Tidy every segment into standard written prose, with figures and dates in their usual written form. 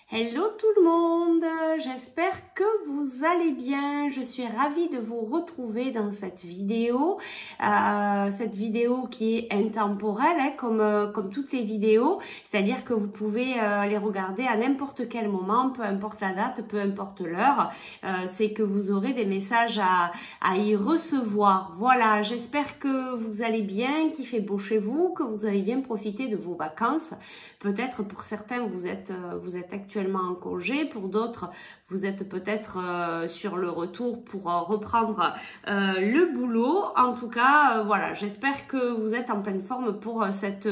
Hello tout le monde, j'espère que vous allez bien. Je suis ravie de vous retrouver dans cette vidéo qui est intemporelle comme toutes les vidéos, c'est-à-dire que vous pouvez les regarder à n'importe quel moment, peu importe la date, peu importe l'heure. C'est que vous aurez des messages à y recevoir. Voilà, j'espère que vous allez bien, qu'il fait beau chez vous, que vous avez bien profité de vos vacances. Peut-être pour certains vous êtes actuellement en congé, pour d'autres vous êtes peut-être sur le retour pour reprendre le boulot. En tout cas, voilà, j'espère que vous êtes en pleine forme pour cette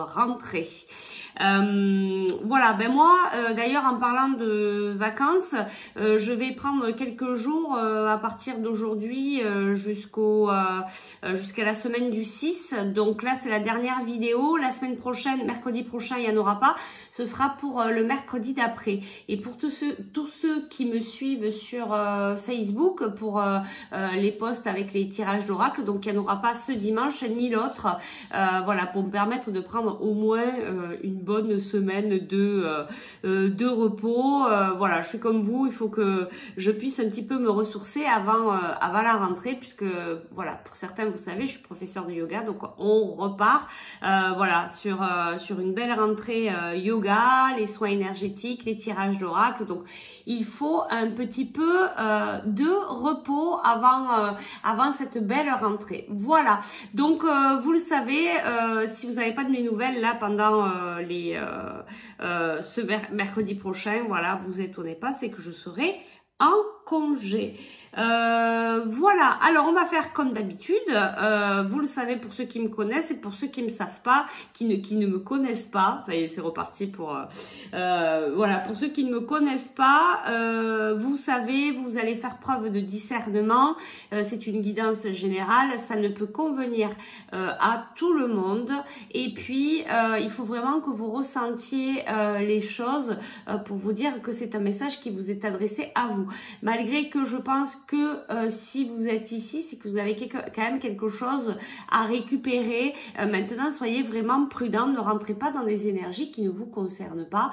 rentrée. Voilà, ben moi d'ailleurs en parlant de vacances, je vais prendre quelques jours à partir d'aujourd'hui jusqu'à la semaine du 6. Donc là c'est la dernière vidéo. La semaine prochaine, mercredi prochain, il n'y en aura pas. Ce sera pour le mercredi d'après. Et pour tous ceux qui me suivent sur Facebook pour les posts avec les tirages d'oracle, donc il n'y en aura pas ce dimanche ni l'autre. Voilà, pour me permettre de prendre au moins une bonne semaine de repos. Voilà, je suis comme vous, il faut que je puisse un petit peu me ressourcer avant la rentrée, puisque voilà, pour certains, vous savez, je suis professeure de yoga, donc on repart voilà sur une belle rentrée yoga, les soins énergétiques, les tirages d'oracle. Donc il faut un petit peu de repos avant cette belle rentrée. Voilà, donc vous le savez, si vous n'avez pas de mes nouvelles là pendant ce mercredi prochain, voilà, vous étonnez pas, c'est que je serai en congé. Voilà, alors on va faire comme d'habitude, vous le savez pour ceux qui me connaissent et pour ceux qui ne me savent pas, qui ne me connaissent pas, ça y est, c'est reparti pour voilà, pour ceux qui ne me connaissent pas, vous savez, vous allez faire preuve de discernement, c'est une guidance générale, ça ne peut convenir à tout le monde, et puis il faut vraiment que vous ressentiez les choses pour vous dire que c'est un message qui vous est adressé à vous, malgré que je pense que si vous êtes ici, c'est que vous avez quand même quelque chose à récupérer. Maintenant, soyez vraiment prudents, ne rentrez pas dans des énergies qui ne vous concernent pas.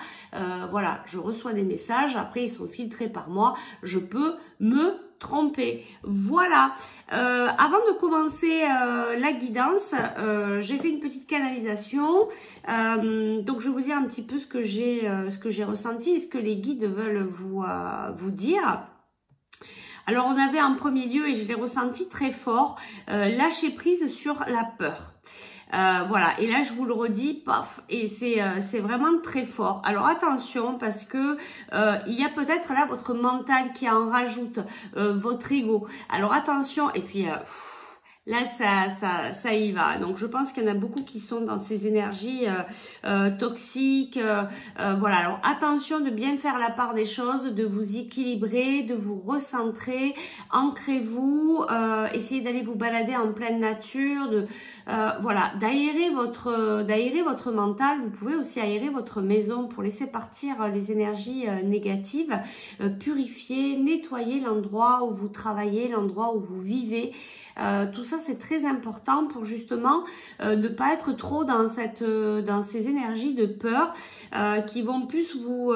Voilà, je reçois des messages, après ils sont filtrés par moi, je peux me tromper. Voilà, avant de commencer la guidance, j'ai fait une petite canalisation, donc je vais vous dire un petit peu ce que j'ai ressenti et ce que les guides veulent vous dire. Alors on avait en premier lieu, et je l'ai ressenti très fort, lâcher prise sur la peur. Voilà, et là je vous le redis, paf, et c'est vraiment très fort. Alors attention, parce que il y a peut-être là votre mental qui en rajoute, votre ego. Alors attention, et puis là, ça y va. Donc, je pense qu'il y en a beaucoup qui sont dans ces énergies toxiques. Voilà. Alors, attention de bien faire la part des choses, de vous équilibrer, de vous recentrer. Ancrez-vous. Essayez d'aller vous balader en pleine nature. Voilà, d'aérer votre mental. Vous pouvez aussi aérer votre maison pour laisser partir les énergies négatives. Purifier, nettoyer l'endroit où vous travaillez, l'endroit où vous vivez. Tout ça c'est très important pour justement ne pas être trop dans ces énergies de peur qui vont plus vous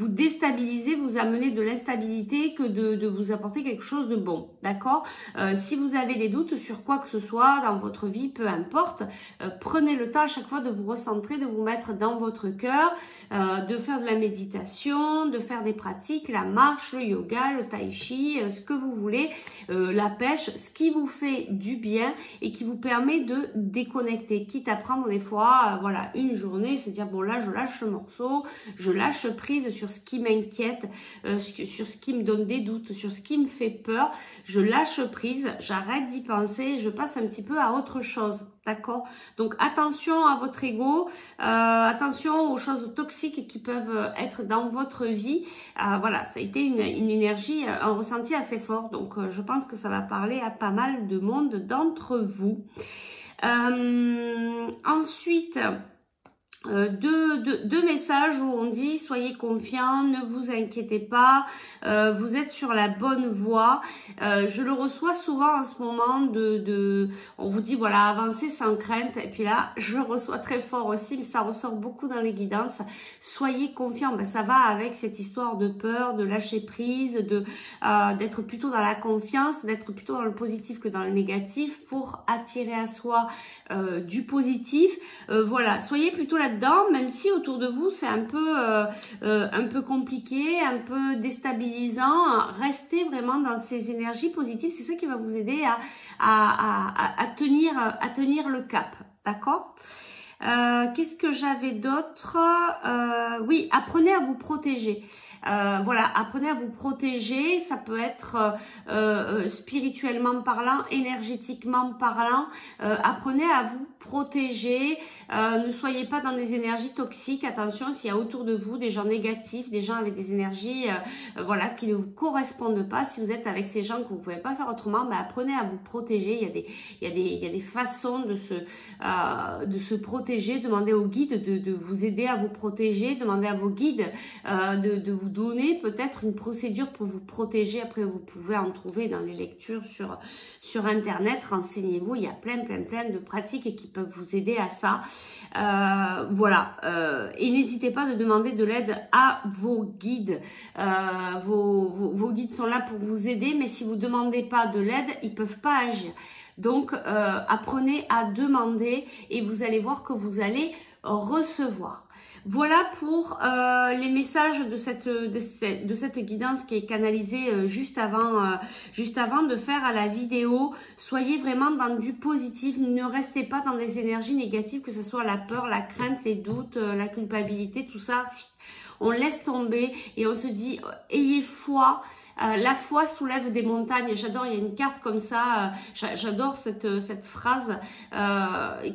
déstabiliser, vous amener de l'instabilité que de vous apporter quelque chose de bon, d'accord. Si vous avez des doutes sur quoi que ce soit dans votre vie, peu importe, prenez le temps à chaque fois de vous recentrer, de vous mettre dans votre cœur, de faire de la méditation, de faire des pratiques, la marche, le yoga, le tai chi, ce que vous voulez, la pêche, ce qui vous fait du bien et qui vous permet de déconnecter, quitte à prendre des fois voilà, une journée, se dire bon là je lâche ce morceau, je lâche prise sur ce qui m'inquiète, sur ce qui me donne des doutes, sur ce qui me fait peur, je lâche prise, j'arrête d'y penser, je passe un petit peu à autre chose. D'accord? Donc attention à votre ego, attention aux choses toxiques qui peuvent être dans votre vie. Voilà, ça a été une énergie, un ressenti assez fort. Donc je pense que ça va parler à pas mal de monde d'entre vous. Ensuite, deux messages où on dit soyez confiants, ne vous inquiétez pas, vous êtes sur la bonne voie. Je le reçois souvent en ce moment on vous dit voilà, avancez sans crainte. Et puis là, je le reçois très fort aussi, mais ça ressort beaucoup dans les guidances. Soyez confiants, ben, ça va avec cette histoire de peur, de lâcher prise, d'être plutôt dans la confiance, d'être plutôt dans le positif que dans le négatif pour attirer à soi du positif. Voilà, soyez plutôt là-dedans, même si autour de vous c'est un peu compliqué, un peu déstabilisant. Restez vraiment dans ces énergies positives, c'est ça qui va vous aider à tenir le cap, d'accord? Qu'est-ce que j'avais d'autre? Oui, apprenez à vous protéger. Voilà, apprenez à vous protéger. Ça peut être spirituellement parlant, énergétiquement parlant. Apprenez à vous protéger. Ne soyez pas dans des énergies toxiques. Attention, s'il y a autour de vous des gens négatifs, des gens avec des énergies voilà, qui ne vous correspondent pas. Si vous êtes avec ces gens que vous ne pouvez pas faire autrement, ben, apprenez à vous protéger. Il y a des façons de se protéger. Demandez aux guides de vous aider à vous protéger. Demandez à vos guides de vous donner peut-être une procédure pour vous protéger. Après, vous pouvez en trouver dans les lectures sur Internet. Renseignez-vous, il y a plein de pratiques qui peuvent vous aider à ça. Voilà. Et n'hésitez pas de demander de l'aide à vos guides. Vos guides sont là pour vous aider, mais si vous ne demandez pas de l'aide, ils ne peuvent pas agir. Donc, apprenez à demander et vous allez voir que vous allez recevoir. Voilà pour les messages de cette guidance qui est canalisée juste avant de faire la vidéo. Soyez vraiment dans du positif, ne restez pas dans des énergies négatives, que ce soit la peur, la crainte, les doutes, la culpabilité, tout ça. On laisse tomber et on se dit ayez foi. La foi soulève des montagnes. J'adore, il y a une carte comme ça. J'adore cette phrase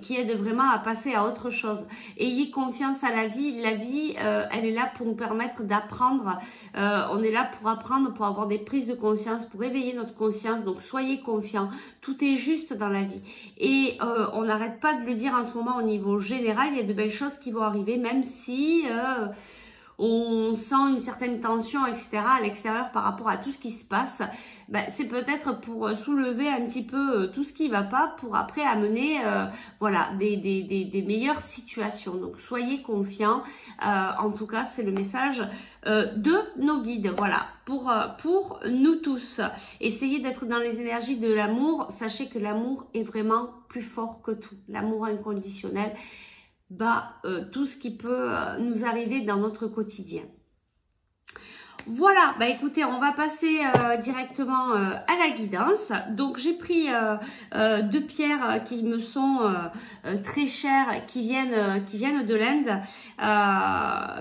qui aide vraiment à passer à autre chose. Ayez confiance à la vie. La vie, elle est là pour nous permettre d'apprendre. On est là pour apprendre, pour avoir des prises de conscience, pour éveiller notre conscience. Donc soyez confiants. Tout est juste dans la vie. Et on n'arrête pas de le dire en ce moment au niveau général. Il y a de belles choses qui vont arriver, même si on sent une certaine tension, etc. à l'extérieur par rapport à tout ce qui se passe. Ben, c'est peut-être pour soulever un petit peu tout ce qui va pas, pour après amener voilà, des meilleures situations. Donc soyez confiants. En tout cas, c'est le message de nos guides. Voilà, pour nous tous. Essayez d'être dans les énergies de l'amour. Sachez que l'amour est vraiment plus fort que tout. L'amour inconditionnel. Tout ce qui peut nous arriver dans notre quotidien. Voilà, écoutez, on va passer directement à la guidance. Donc j'ai pris deux pierres qui me sont très chères, qui viennent de l'Inde,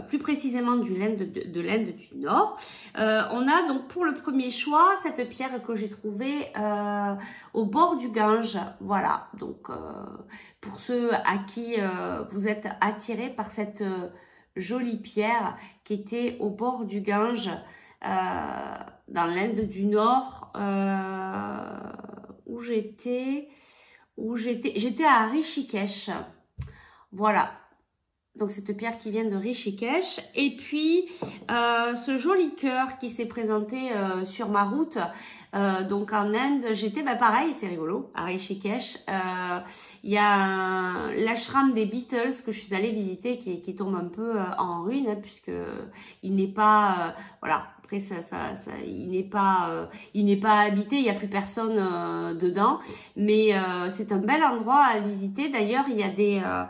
plus précisément de l'Inde du Nord. On a donc pour le premier choix cette pierre que j'ai trouvée au bord du Gange. Voilà, donc pour ceux à qui vous êtes attirés par cette jolie pierre qui était au bord du Gange dans l'Inde du Nord, où j'étais à Rishikesh. Voilà, donc cette pierre qui vient de Rishikesh. Et puis ce joli cœur qui s'est présenté sur ma route. Donc en Inde, j'étais pareil, c'est rigolo, à Rishikesh. Il y a l'ashram des Beatles que je suis allée visiter qui tombe un peu en ruine, puisque il n'est pas voilà. Après, il n'est pas habité, il n'y a plus personne dedans, mais c'est un bel endroit à visiter. D'ailleurs, il y a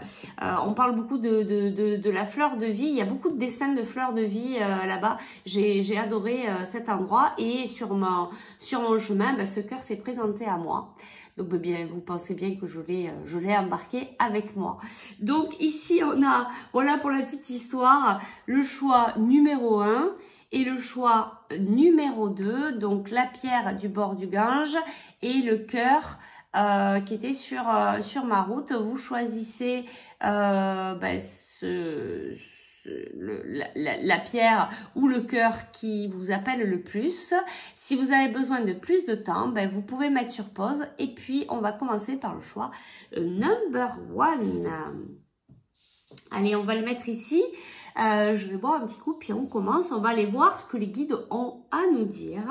on parle beaucoup de la fleur de vie. Il y a beaucoup de dessins de fleurs de vie là-bas. J'ai adoré cet endroit, et sur mon chemin, ce cœur s'est présenté à moi. Donc bien, vous pensez bien que je l'ai embarqué avec moi. Donc ici on a, voilà pour la petite histoire, le choix numéro 1 et le choix numéro 2. Donc la pierre du bord du Gange et le cœur qui était sur ma route. Vous choisissez la pierre ou le cœur qui vous appelle le plus. Si vous avez besoin de plus de temps, vous pouvez mettre sur pause, et puis on va commencer par le choix number 1. Allez, on va le mettre ici. Je vais boire un petit coup, puis on commence. On va aller voir ce que les guides ont à nous dire.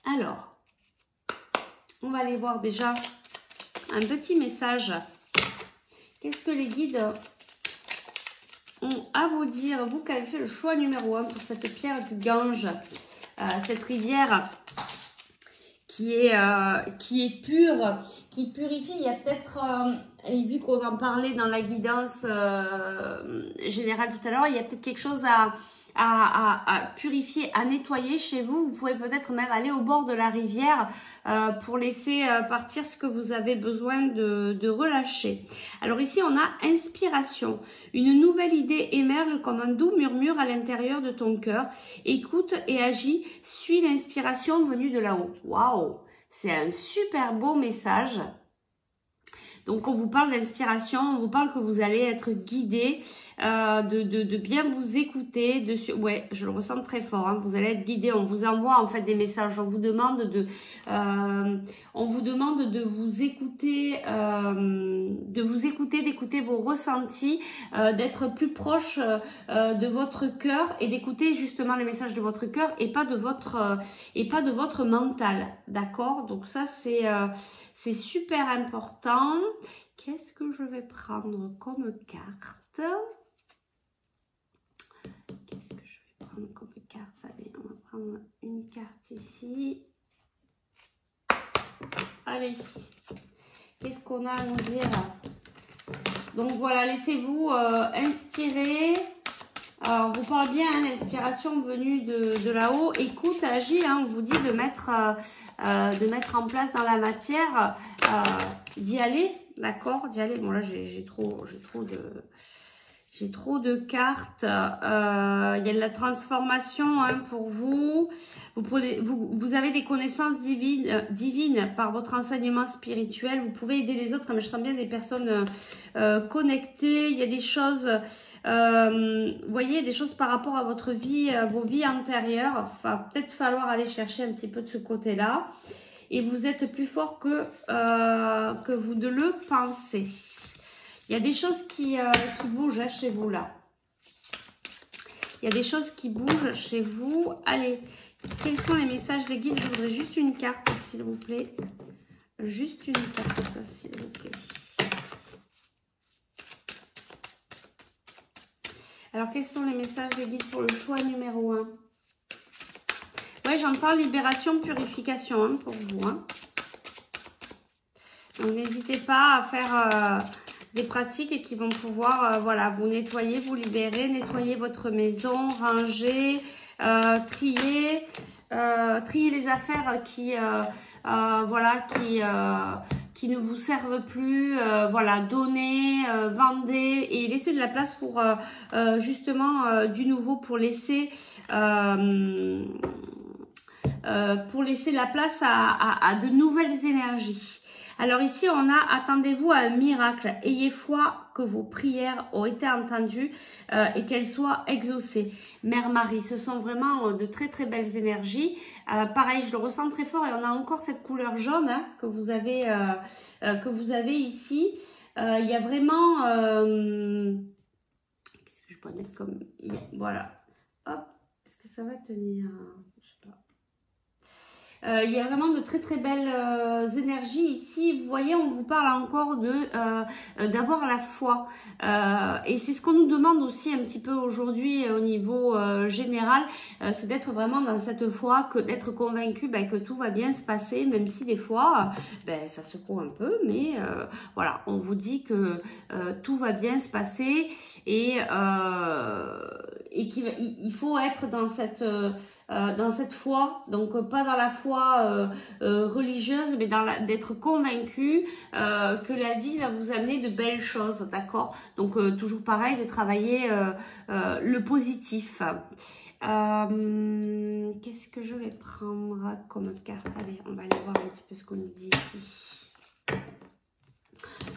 Alors, on va aller voir déjà un petit message. Qu'est-ce que les guides ont à vous dire? Vous qui avez fait le choix numéro 1 pour cette pierre du Gange, cette rivière qui est pure, qui purifie. Il y a peut-être, et vu qu'on en parlait dans la guidance générale tout à l'heure, il y a peut-être quelque chose à purifier, à nettoyer chez vous. Vous pouvez peut-être même aller au bord de la rivière pour laisser partir ce que vous avez besoin de relâcher. Alors ici, on a inspiration. Une nouvelle idée émerge comme un doux murmure à l'intérieur de ton cœur. Écoute et agis. Suis l'inspiration venue de là-haut. Waouh! C'est un super beau message. Donc, on vous parle d'inspiration, on vous parle que vous allez être guidé, de bien vous écouter. Ouais, je le ressens très fort. Hein, vous allez être guidé. On vous envoie en fait des messages. On vous demande de vous écouter, d'écouter vos ressentis, d'être plus proche de votre cœur et d'écouter justement les messages de votre cœur et pas de votre mental. D'accord? Donc ça c'est super important. Qu'est-ce que je vais prendre comme carte? Qu'est-ce que je vais prendre comme carte? Allez, on va prendre une carte ici. Allez, qu'est-ce qu'on a à nous dire? Donc voilà, laissez-vous inspirer. Alors, on vous parle bien, hein, l'inspiration venue de là-haut. Écoute, agis, hein, on vous dit de mettre en place dans la matière, d'y aller, d'accord, d'y aller. Bon là, j'ai trop de cartes. Il y a de la transformation hein, pour vous. Vous avez des connaissances divines par votre enseignement spirituel. Vous pouvez aider les autres, mais je sens bien des personnes connectées. Il y a des choses, vous voyez, des choses par rapport à votre vie, vos vies antérieures. Enfin, peut-être falloir aller chercher un petit peu de ce côté-là. Et vous êtes plus fort que vous ne le pensez. Il y a des choses qui bougent hein, chez vous là. Il y a des choses qui bougent chez vous. Allez, quels sont les messages des guides? Je voudrais juste une carte, s'il vous plaît. Juste une carte, s'il vous plaît. Alors, quels sont les messages des guides pour le choix numéro 1? Oui, j'entends libération, purification hein, pour vous. Hein. Donc, n'hésitez pas à faire des pratiques qui vont pouvoir voilà, vous nettoyer, vous libérer, nettoyer votre maison, ranger, trier les affaires qui ne vous servent plus, voilà, donner, vendez et laisser de la place pour justement du nouveau, pour laisser la place à de nouvelles énergies. Alors ici, on a « Attendez-vous à un miracle. Ayez foi que vos prières ont été entendues et qu'elles soient exaucées. » Mère Marie, ce sont vraiment de très très belles énergies. Pareil, je le ressens très fort et on a encore cette couleur jaune hein, que vous avez ici. Il y a vraiment... Qu'est-ce que je pourrais mettre comme... Voilà. Hop. Est-ce que ça va tenir? Je sais pas. Il y a vraiment de très très belles énergies ici. Vous voyez, on vous parle encore d'avoir la foi. Et c'est ce qu'on nous demande aussi un petit peu aujourd'hui au niveau général. C'est d'être vraiment dans cette foi, d'être convaincu que tout va bien se passer, même si des fois ça secoue un peu. Mais voilà, on vous dit que tout va bien se passer et qu'il faut être dans cette foi, donc pas dans la foi religieuse, mais d'être convaincu que la vie va vous amener de belles choses, d'accord? Donc toujours pareil, de travailler le positif. Qu'est-ce que je vais prendre comme carte? Allez, on va aller voir un petit peu ce qu'on nous dit ici.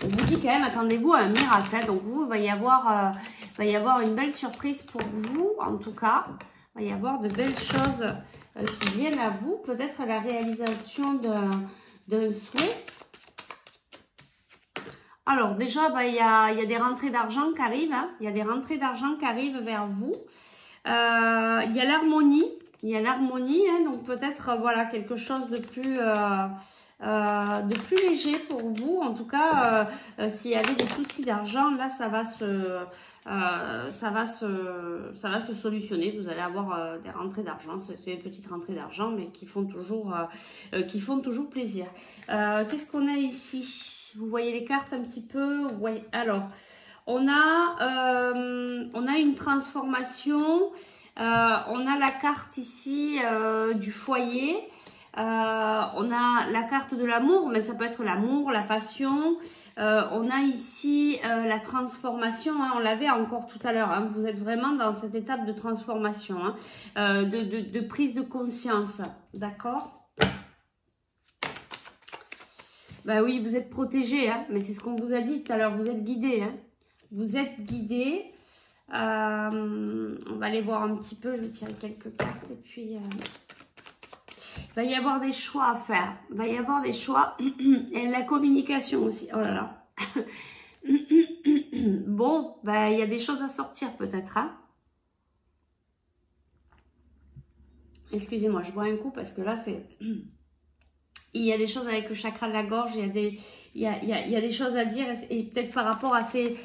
On vous dit quand même, attendez-vous à un miracle. Hein. Donc vous, il va y avoir une belle surprise pour vous, en tout cas. Il va y avoir de belles choses qui viennent à vous. Peut-être la réalisation d'un souhait. Alors déjà, bah, il y a des rentrées d'argent qui arrivent. Hein. Il y a des rentrées d'argent qui arrivent vers vous. Il y a l'harmonie. Il y a l'harmonie. Hein, donc peut-être voilà quelque chose de plus léger pour vous. En tout cas, s'il y avait des soucis d'argent, là, ça va se solutionner. Vous allez avoir des rentrées d'argent. C'est des petites rentrées d'argent, mais qui font toujours plaisir. Qu'est-ce qu'on a ici? Vous voyez les cartes un petit peu? Ouais. Alors, on a une transformation. On a la carte ici du foyer. On a la carte de l'amour, mais ça peut être l'amour, la passion. On a ici la transformation, hein, on l'avait encore tout à l'heure. Hein, vous êtes vraiment dans cette étape de transformation, hein, de prise de conscience. D'accord? Bah oui, vous êtes protégé, hein, mais c'est ce qu'on vous a dit tout à l'heure. Vous êtes guidé. Hein, vous êtes guidé. On va aller voir un petit peu. Je vais tirer quelques cartes et puis... il va y avoir des choix à faire. Il va y avoir des choix. Et la communication aussi. Oh là là. Bon, bah, il y a des choses à sortir peut-être. Hein. Excusez-moi, je bois un coup parce que là, c'est... Il y a des choses avec le chakra de la gorge. Il y a des choses à dire. Et peut-être par rapport à ces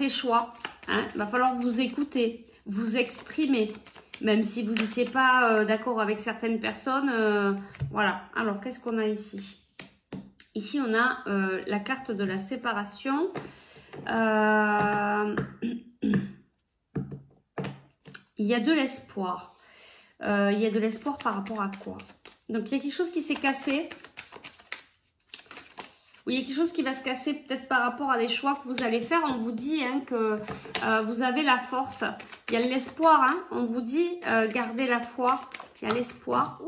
choix. Hein. Il va falloir vous écouter, vous exprimer. Même si vous n'étiez pas d'accord avec certaines personnes. Voilà. Alors, qu'est-ce qu'on a ici? Ici, on a la carte de la séparation. Il y a de l'espoir. Il y a de l'espoir par rapport à quoi? Donc, il y a quelque chose qui s'est cassé. Oui, il y a quelque chose qui va se casser peut-être par rapport à des choix que vous allez faire. On vous dit hein, que vous avez la force. Il y a l'espoir. Hein. On vous dit gardez la foi. Il y a l'espoir.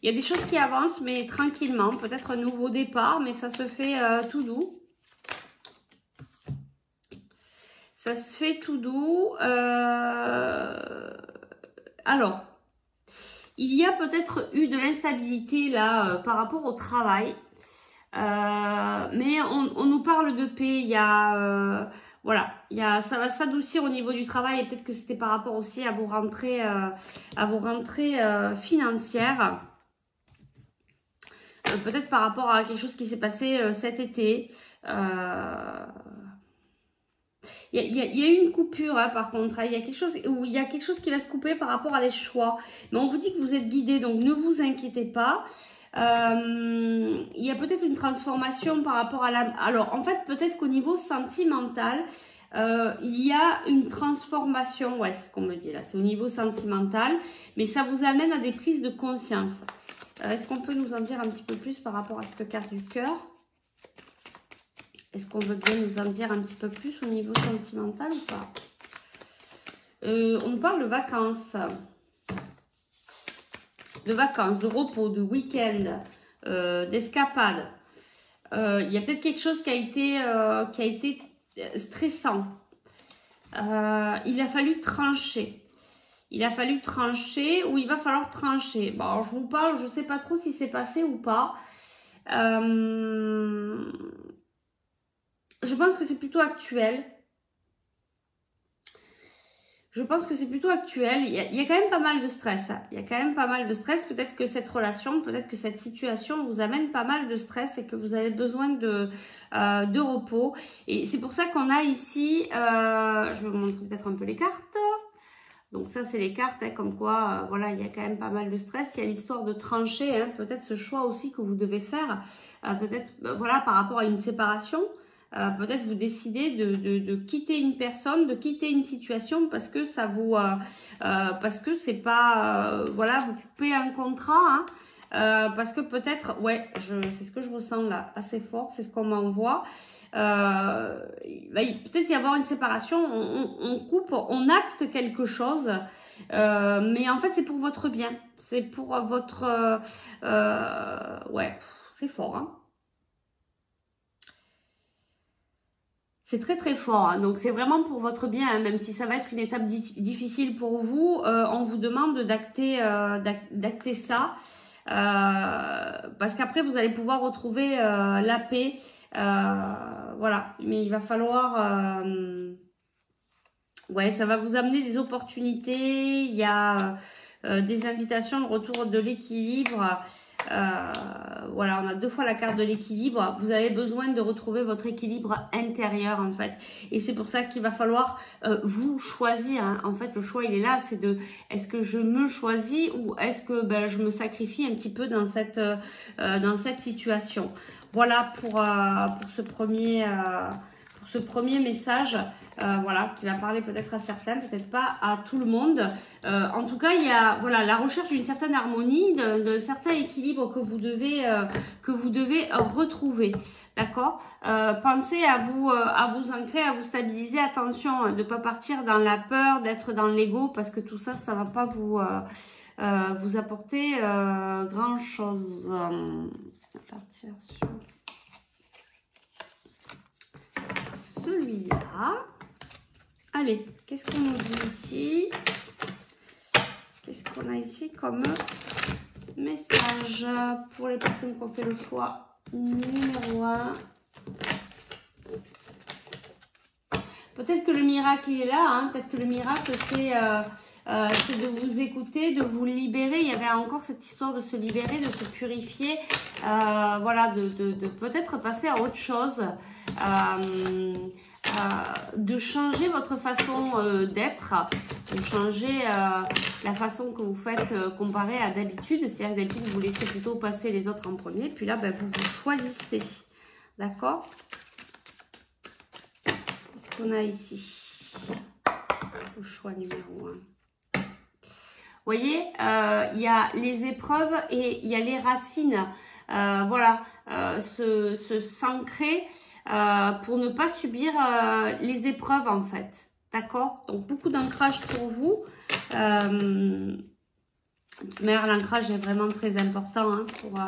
Il y a des choses qui avancent, mais tranquillement. Peut-être un nouveau départ, mais ça se fait tout doux. Ça se fait tout doux. Alors, il y a peut-être eu de l'instabilité là par rapport au travail. Mais on nous parle de paix. Il y a voilà, ça va s'adoucir au niveau du travail et peut-être que c'était par rapport aussi à vos rentrées financières. Peut-être par rapport à quelque chose qui s'est passé cet été. Il y a eu une coupure hein, par contre. Hein. Il y a quelque chose qui va se couper par rapport à des choix. Mais on vous dit que vous êtes guidé, donc ne vous inquiétez pas. Il y a peut-être une transformation par rapport à la... Alors, en fait, peut-être qu'au niveau sentimental, il y a une transformation. Ouais, c'est ce qu'on me dit là. C'est au niveau sentimental. Mais ça vous amène à des prises de conscience. Est-ce qu'on peut nous en dire un petit peu plus par rapport à cette carte du cœur? Est-ce qu'on veut bien nous en dire un petit peu plus au niveau sentimental ou pas? On nous parle de vacances. De vacances, de repos, de week-end, d'escapade. Il y a peut-être quelque chose qui a été stressant. Il a fallu trancher. Il a fallu trancher ou il va falloir trancher. Bon, alors je vous parle, je ne sais pas trop si c'est passé ou pas. Je pense que c'est plutôt actuel. Je pense que c'est plutôt actuel. Il y a quand même pas mal de stress. Il y a quand même pas mal de stress. Peut-être que cette relation, peut-être que cette situation vous amène pas mal de stress et que vous avez besoin de repos. Et c'est pour ça qu'on a ici, je vais vous montrer peut-être un peu les cartes. Donc ça, c'est les cartes, hein, comme quoi, voilà, il y a quand même pas mal de stress. Il y a l'histoire de trancher, hein, peut-être ce choix aussi que vous devez faire. Peut-être, voilà, par rapport à une séparation. Peut-être vous décidez de quitter une personne, de quitter une situation parce que ça vous, parce que c'est pas, voilà, vous coupez un contrat, hein, parce que peut-être, ouais, c'est ce que je ressens là, assez fort, c'est ce qu'on m'envoie. Peut-être y avoir une séparation, on coupe, on acte quelque chose, mais en fait c'est pour votre bien, c'est pour votre, ouais, c'est fort, hein. C'est très très fort, hein. Donc c'est vraiment pour votre bien, hein. Même si ça va être une étape difficile pour vous, on vous demande d'acter ça. parce qu'après vous allez pouvoir retrouver la paix. Voilà, mais il va falloir... ouais, ça va vous amener des opportunités, il y a des invitations, le retour de l'équilibre. Voilà, on a 2 fois la carte de l'équilibre. Vous avez besoin de retrouver votre équilibre intérieur en fait. Et c'est pour ça qu'il va falloir vous choisir. Hein. En fait, le choix il est là, c'est de est-ce que je me choisis ou est-ce que je me sacrifie un petit peu dans cette situation. Voilà pour ce premier message. Voilà, qui va parler peut-être à certains, peut-être pas à tout le monde. En tout cas, il y a voilà la recherche d'une certaine harmonie, d'un certain équilibre que vous devez retrouver. D'accord. Pensez à vous ancrer, à vous stabiliser. Attention de ne pas partir dans la peur, d'être dans l'ego, parce que tout ça, ça va pas vous apporter grand chose. On va partir sur celui-là. Allez, qu'est-ce qu'on nous dit ici? Qu'est-ce qu'on a ici comme message pour les personnes qui ont fait le choix numéro 1? Peut-être que le miracle il est là, hein. Peut-être que le miracle c'est de vous écouter, de vous libérer. Il y avait encore cette histoire de se libérer, de se purifier, voilà, de peut-être passer à autre chose. De changer votre façon d'être, de changer la façon que vous faites comparé à d'habitude. C'est-à-dire que d'habitude, vous laissez plutôt passer les autres en premier. Puis là, vous vous choisissez. D'accord? Qu'est-ce qu'on a ici? Le choix numéro 1. Vous voyez, il y a les épreuves et il y a les racines. Voilà, se s'ancrer pour ne pas subir les épreuves en fait. D'accord? Donc beaucoup d'ancrage pour vous. Mais l'ancrage est vraiment très important hein, pour,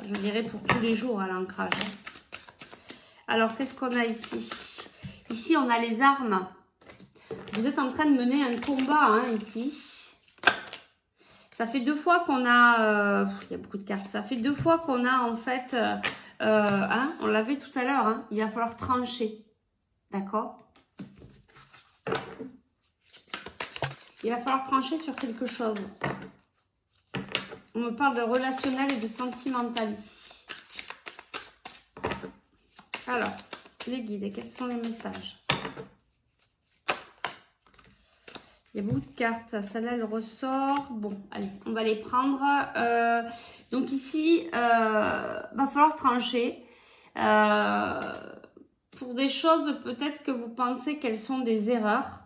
je dirais, pour tous les jours à l'ancrage. Alors, qu'est-ce qu'on a ici? Ici, on a les armes. Vous êtes en train de mener un combat hein, ici. Ça fait 2 fois qu'on a... il y a beaucoup de cartes. Ça fait 2 fois qu'on a en fait... hein, on l'avait tout à l'heure. Hein, il va falloir trancher. D'accord? Il va falloir trancher sur quelque chose. On me parle de relationnel et de sentimental ici. Alors, les guides, quels sont les messages? Il y a beaucoup de cartes. Celle-là, elle ressort. Bon, allez, on va les prendre. Donc ici, va falloir trancher. Pour des choses, peut-être que vous pensez qu'elles sont des erreurs.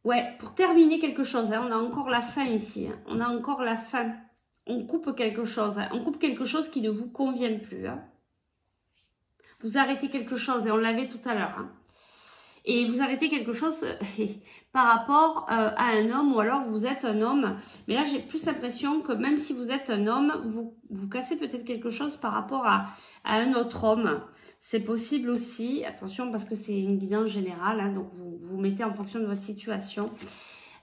Ouais, pour terminer quelque chose. Hein, on a encore la fin ici. Hein, on a encore la fin. On coupe quelque chose. Hein, on coupe quelque chose qui ne vous convient plus. Hein. Vous arrêtez quelque chose. Et on l'avait tout à l'heure. Hein. Et vous arrêtez quelque chose par rapport à un homme ou alors vous êtes un homme. Mais là, j'ai plus l'impression que même si vous êtes un homme, vous cassez peut-être quelque chose par rapport à un autre homme. C'est possible aussi. Attention parce que c'est une guidance générale. Hein, donc, vous mettez en fonction de votre situation.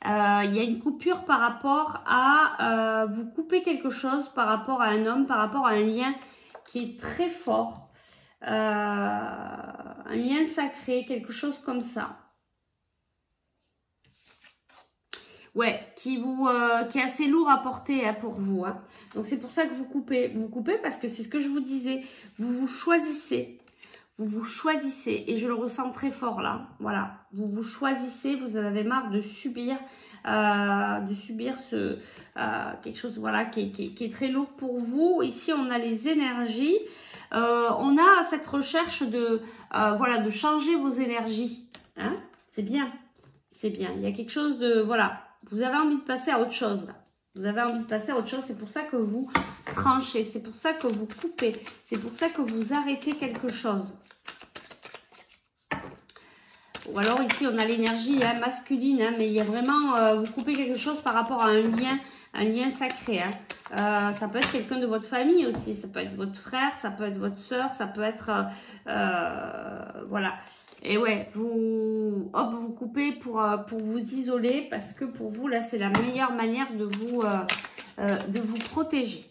Il y a une coupure par rapport à... vous coupez quelque chose par rapport à un homme, par rapport à un lien qui est très fort. Un lien sacré, quelque chose comme ça. Ouais, qui est assez lourd à porter hein, pour vous. Hein. Donc c'est pour ça que vous coupez. Vous coupez parce que c'est ce que je vous disais. Vous vous choisissez. Vous vous choisissez. Et je le ressens très fort là. Voilà. Vous vous choisissez. Vous en avez marre de subir quelque chose voilà, qui est très lourd pour vous. Ici, on a les énergies. On a cette recherche de changer vos énergies. Hein, c'est bien. C'est bien. Il y a quelque chose de... Voilà. Vous avez envie de passer à autre chose. Là. Vous avez envie de passer à autre chose. C'est pour ça que vous tranchez. C'est pour ça que vous coupez. C'est pour ça que vous arrêtez quelque chose. Ou alors ici, on a l'énergie hein, masculine. Hein, mais il y a vraiment... vous coupez quelque chose par rapport à un lien sacré. Hein. Ça peut être quelqu'un de votre famille aussi, ça peut être votre frère, ça peut être votre soeur, ça peut être... voilà. Et ouais, vous coupez pour vous isoler parce que pour vous, là, c'est la meilleure manière de vous protéger.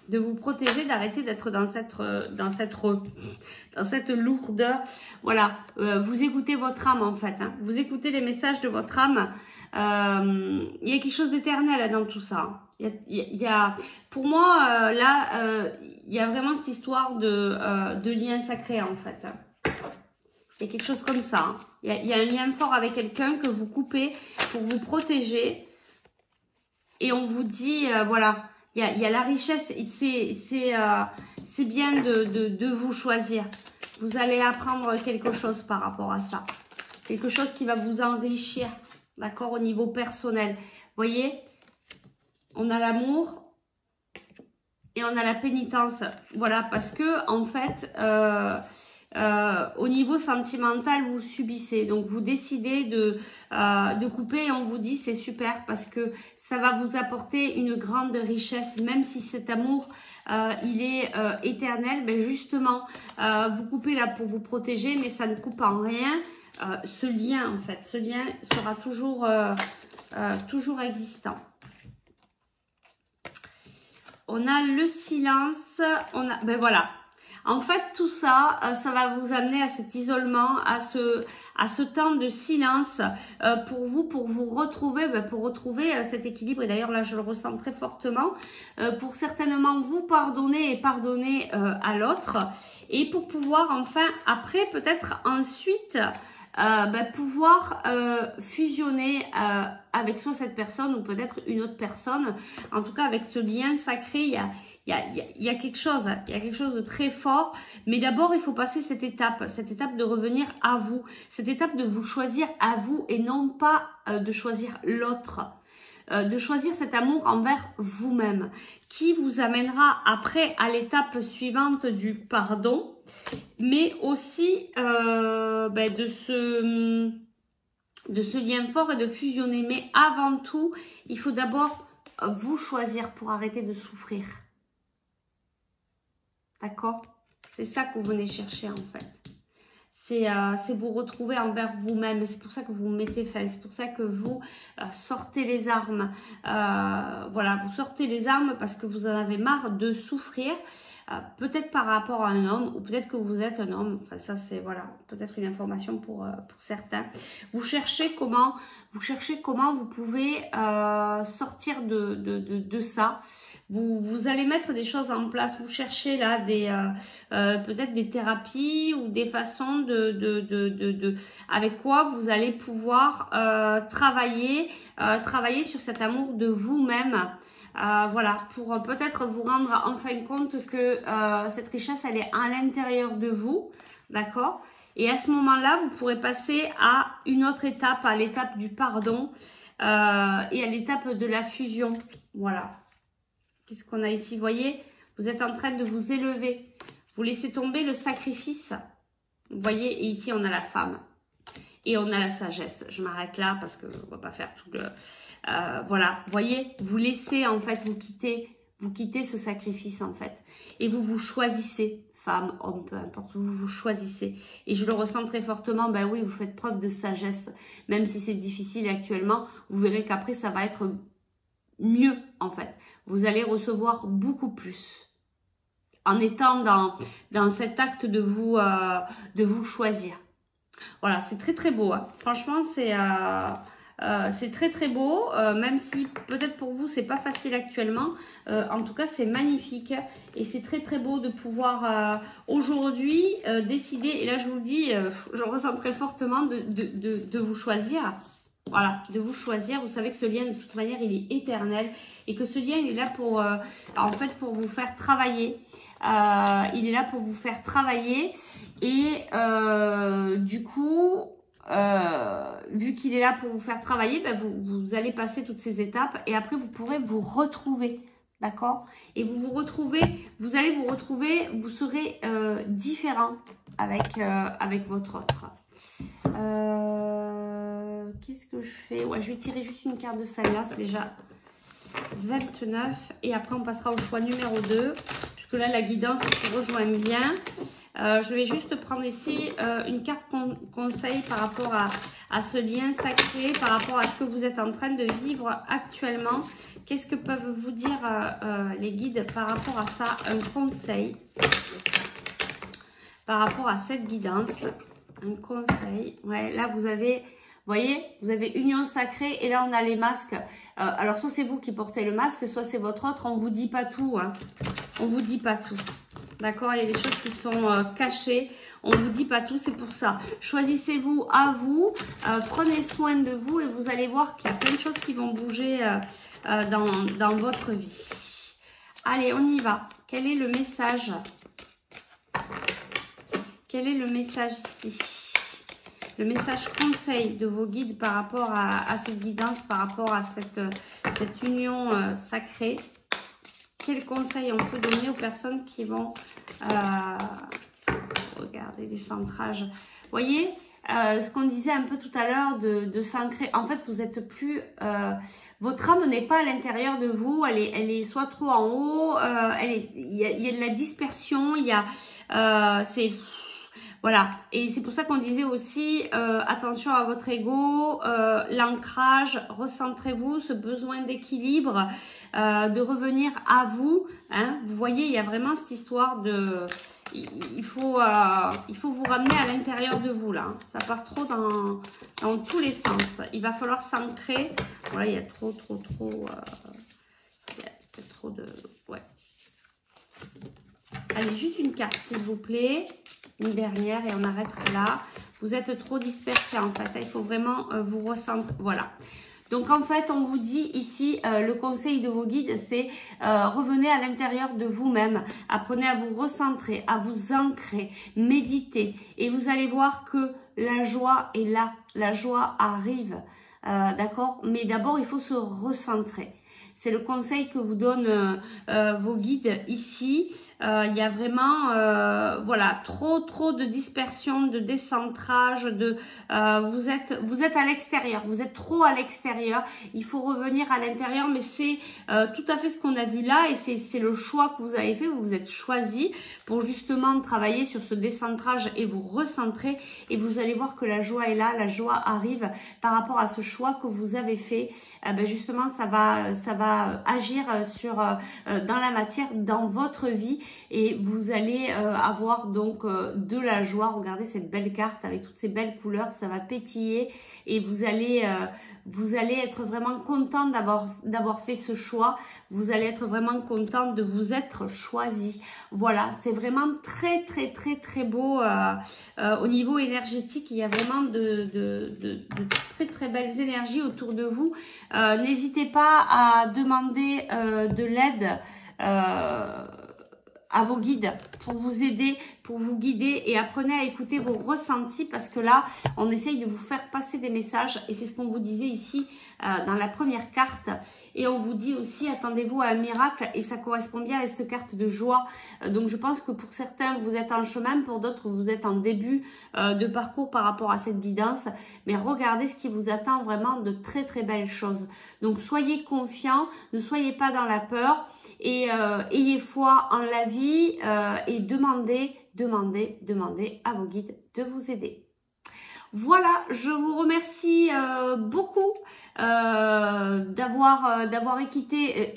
De vous protéger, d'arrêter d'être dans cette lourdeur. Voilà, vous écoutez votre âme en fait. Hein. Vous écoutez les messages de votre âme. Il y a quelque chose d'éternel dans tout ça. Il y a, pour moi, là, il y a vraiment cette histoire de lien sacré en fait. Il y a quelque chose comme ça. Hein. Il y a un lien fort avec quelqu'un que vous coupez pour vous protéger. Et on vous dit, voilà... Il y a la richesse, c'est bien de vous choisir. Vous allez apprendre quelque chose par rapport à ça. Quelque chose qui va vous enrichir, d'accord, au niveau personnel. Vous voyez, on a l'amour et on a la pénitence. Voilà, parce que en fait, au niveau sentimental, vous subissez. Donc, vous décidez de couper et on vous dit c'est super parce que ça va vous apporter une grande richesse. Même si cet amour, il est éternel, ben justement, vous coupez là pour vous protéger, mais ça ne coupe en rien ce lien en fait. Ce lien sera toujours existant. On a le silence, ben voilà. En fait, tout ça, ça va vous amener à cet isolement, à ce temps de silence pour vous retrouver, pour retrouver cet équilibre. Et d'ailleurs, là, je le ressens très fortement. Pour certainement vous pardonner et pardonner à l'autre. Et pour pouvoir, enfin, après, peut-être ensuite... pouvoir fusionner avec soit cette personne ou peut-être une autre personne. En tout cas, avec ce lien sacré, il y a quelque chose. Il y a quelque chose de très fort. Mais d'abord, il faut passer cette étape de revenir à vous. Cette étape de vous choisir à vous et non pas de choisir l'autre. De choisir cet amour envers vous-même qui vous amènera après à l'étape suivante du pardon, mais aussi de ce lien fort et de fusionner. Mais avant tout, il faut d'abord vous choisir pour arrêter de souffrir. D'accord? C'est ça que vous venez chercher en fait. C'est vous retrouver envers vous-même. C'est pour ça que vous mettez fin. C'est pour ça que vous sortez les armes. Voilà, vous sortez les armes parce que vous en avez marre de souffrir. Peut-être par rapport à un homme ou peut-être que vous êtes un homme. Enfin, ça c'est voilà, peut-être une information pour certains. Vous cherchez comment vous pouvez sortir de ça. Vous allez mettre des choses en place. Vous cherchez là peut-être des thérapies ou des façons avec quoi vous allez pouvoir travailler sur cet amour de vous-même. Voilà, pour peut-être vous rendre en fin de compte que cette richesse, elle est à l'intérieur de vous, d'accord? Et à ce moment-là, vous pourrez passer à une autre étape, à l'étape du pardon et à l'étape de la fusion. Voilà. Qu'est-ce qu'on a ici? Vous voyez, vous êtes en train de vous élever. Vous laissez tomber le sacrifice. Vous voyez, et ici, on a la femme. Et on a la sagesse. Je m'arrête là parce que on va pas faire tout le... voilà, vous voyez, vous laissez en fait, vous quittez ce sacrifice en fait. Et vous choisissez, femme, homme, peu importe, vous choisissez. Et je le ressens très fortement, ben oui, vous faites preuve de sagesse. Même si c'est difficile actuellement, vous verrez qu'après ça va être mieux en fait. Vous allez recevoir beaucoup plus. En étant dans cet acte de vous choisir. Voilà, c'est très très beau. Hein. Franchement, c'est très très beau. Même si peut-être pour vous, c'est pas facile actuellement. En tout cas, c'est magnifique. Et c'est très très beau de pouvoir aujourd'hui décider. Et là, je vous le dis, je ressens très fortement de vous choisir. Voilà, de vous choisir. Vous savez que ce lien, de toute manière, il est éternel. Et que ce lien, il est là pour, en fait, pour vous faire travailler. Il est là pour vous faire travailler. Et du coup, vu qu'il est là pour vous faire travailler, ben vous allez passer toutes ces étapes. Et après, vous pourrez vous retrouver. d'accord? Et vous allez vous retrouver, vous serez différent avec, avec votre autre. Qu'est-ce que je fais? Ouais, je vais tirer juste une carte de celle-là, c'est déjà 29. Et après, on passera au choix numéro 2, puisque là, la guidance se rejoint bien. Je vais juste prendre ici une carte conseil par rapport à ce lien sacré, par rapport à ce que vous êtes en train de vivre actuellement. Qu'est-ce que peuvent vous dire les guides par rapport à ça? Un conseil par rapport à cette guidance. Un conseil. Ouais, là, vous avez... Vous voyez, vous avez union sacrée et là, on a les masques. Alors, soit c'est vous qui portez le masque, soit c'est votre autre. On vous dit pas tout. Hein. On vous dit pas tout. D'accord? Il y a des choses qui sont cachées. On vous dit pas tout, c'est pour ça. Choisissez-vous à vous. Prenez soin de vous et vous allez voir qu'il y a plein de choses qui vont bouger dans votre vie. Allez, on y va. Quel est le message? Quel est le message ici? Le message conseil de vos guides par rapport à cette guidance, par rapport à cette union sacrée. Quel conseil on peut donner aux personnes qui vont regarder des centrages? Vous voyez, ce qu'on disait un peu tout à l'heure de s'ancrer. En fait, vous êtes plus... votre âme n'est pas à l'intérieur de vous. Elle est soit trop en haut. Il y a de la dispersion. Il y a... Voilà, et c'est pour ça qu'on disait aussi, attention à votre ego, l'ancrage, recentrez-vous, ce besoin d'équilibre, de revenir à vous. Hein. Vous voyez, il y a vraiment cette histoire de... Il faut vous ramener à l'intérieur de vous, là. Ça part trop dans tous les sens. Il va falloir s'ancrer. Voilà, il y a trop... il y a trop de... Ouais. Allez, juste une carte, s'il vous plaît. Une dernière et on arrête là. Vous êtes trop dispersé en fait. Il faut vraiment vous recentrer. Voilà. Donc en fait, on vous dit ici, le conseil de vos guides, c'est revenez à l'intérieur de vous-même. Apprenez à vous recentrer, à vous ancrer, méditez. Et vous allez voir que la joie est là. La joie arrive. D'accord? Mais d'abord, il faut se recentrer. C'est le conseil que vous donnent vos guides ici. Il y a vraiment voilà, trop de dispersion, de décentrage, vous êtes à l'extérieur, vous êtes trop à l'extérieur. Il faut revenir à l'intérieur, mais c'est tout à fait ce qu'on a vu là et c'est le choix que vous avez fait. Vous vous êtes choisi pour justement travailler sur ce décentrage et vous recentrer et vous allez voir que la joie est là, la joie arrive par rapport à ce choix que vous avez fait. Ben justement, ça va agir sur dans la matière, dans votre vie. Et vous allez avoir donc de la joie. Regardez cette belle carte avec toutes ces belles couleurs, ça va pétiller et vous allez être vraiment content d'avoir fait ce choix. Vous allez être vraiment content de vous être choisi. Voilà, c'est vraiment très beau au niveau énergétique. Il y a vraiment de très belles énergies autour de vous. N'hésitez pas à demander de l'aide à vos guides pour vous aider, pour vous guider et apprenez à écouter vos ressentis parce que là, on essaye de vous faire passer des messages et c'est ce qu'on vous disait ici dans la première carte. Et on vous dit aussi, attendez-vous à un miracle et ça correspond bien à cette carte de joie. Donc, je pense que pour certains, vous êtes en chemin, pour d'autres, vous êtes en début de parcours par rapport à cette guidance. Mais regardez ce qui vous attend vraiment de très belles choses. Donc, soyez confiants, ne soyez pas dans la peur. Et ayez foi en la vie et demandez à vos guides de vous aider. Voilà, je vous remercie beaucoup d'avoir écouté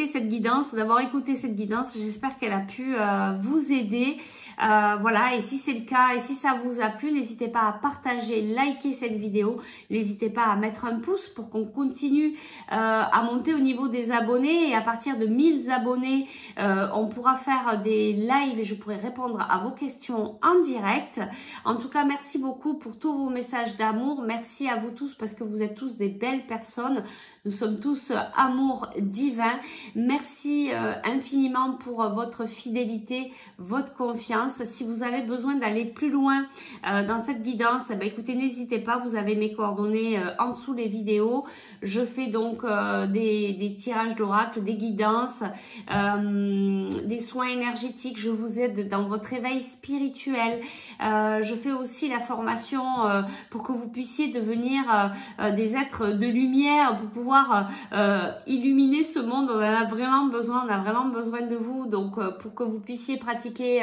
cette guidance, d'avoir écouté cette guidance. J'espère qu'elle a pu vous aider. Voilà, et si c'est le cas, et si ça vous a plu, n'hésitez pas à partager, liker cette vidéo. N'hésitez pas à mettre un pouce pour qu'on continue à monter au niveau des abonnés. Et à partir de 1000 abonnés, on pourra faire des lives et je pourrai répondre à vos questions en direct. En tout cas, merci beaucoup pour tous vos messages d'amour. Merci à vous tous parce que vous êtes tous des belles personnes. Nous sommes tous amour divin. Merci infiniment pour votre fidélité, votre confiance. guidance. Si vous avez besoin d'aller plus loin dans cette guidance, ben, écoutez, n'hésitez pas, vous avez mes coordonnées en dessous les vidéos. Je fais donc des tirages d'oracle, des guidances, des soins énergétiques. Je vous aide dans votre éveil spirituel. Je fais aussi la formation pour que vous puissiez devenir des êtres de lumière, pour pouvoir illuminer ce monde. On en a vraiment besoin, on a vraiment besoin de vous. Donc pour que vous puissiez pratiquer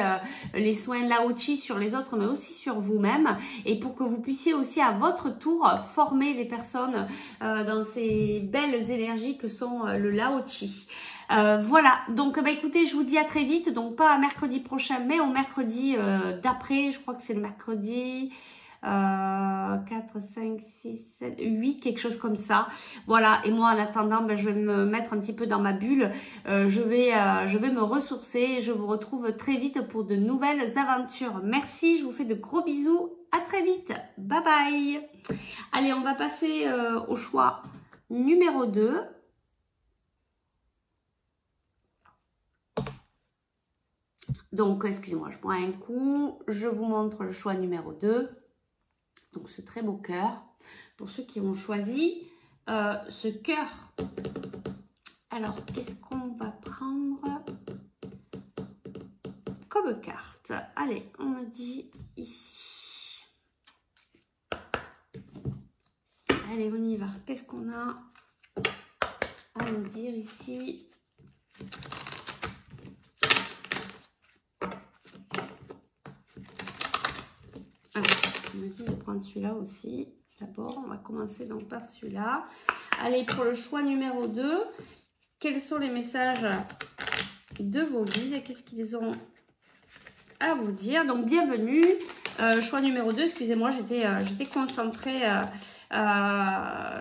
les soins Lao-Chi sur les autres, mais aussi sur vous-même, et pour que vous puissiez aussi à votre tour former les personnes dans ces belles énergies que sont le Lao-Chi. Voilà, donc bah, écoutez, je vous dis à très vite, donc pas à mercredi prochain, mais au mercredi d'après, je crois que c'est le mercredi 4, 5, 6, 7, 8, quelque chose comme ça. Voilà, et moi en attendant, ben, je vais me mettre un petit peu dans ma bulle, je vais me ressourcer et je vous retrouve très vite pour de nouvelles aventures. Merci, je vous fais de gros bisous, à très vite, bye bye. Allez, on va passer au choix numéro 2. Donc, excusez-moi, je prends un coup, je vous montre le choix numéro 2. Donc, ce très beau cœur. Pour ceux qui ont choisi ce cœur. Alors, qu'est-ce qu'on va prendre comme carte? Allez, on me dit ici. Allez, on y va. Qu'est-ce qu'on a à nous dire ici? Alors, on me dit de prendre celui-là aussi. D'abord, on va commencer donc par celui-là. Allez, pour le choix numéro 2, quels sont les messages de vos guides? Qu'est-ce qu'ils ont à vous dire? Donc, bienvenue. Choix numéro 2, excusez-moi, j'étais concentrée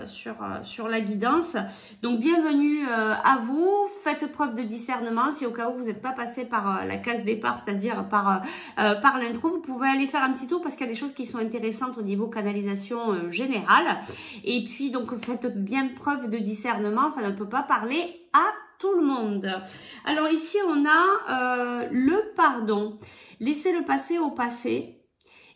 sur la guidance. Donc, bienvenue à vous. Faites preuve de discernement. Si au cas où vous n'êtes pas passé par la case départ, c'est-à-dire par l'intro, vous pouvez aller faire un petit tour parce qu'il y a des choses qui sont intéressantes au niveau canalisation générale. Et puis, donc, faites bien preuve de discernement. Ça ne peut pas parler à tout le monde. Alors, ici, on a le pardon. Laissez le passé au passé.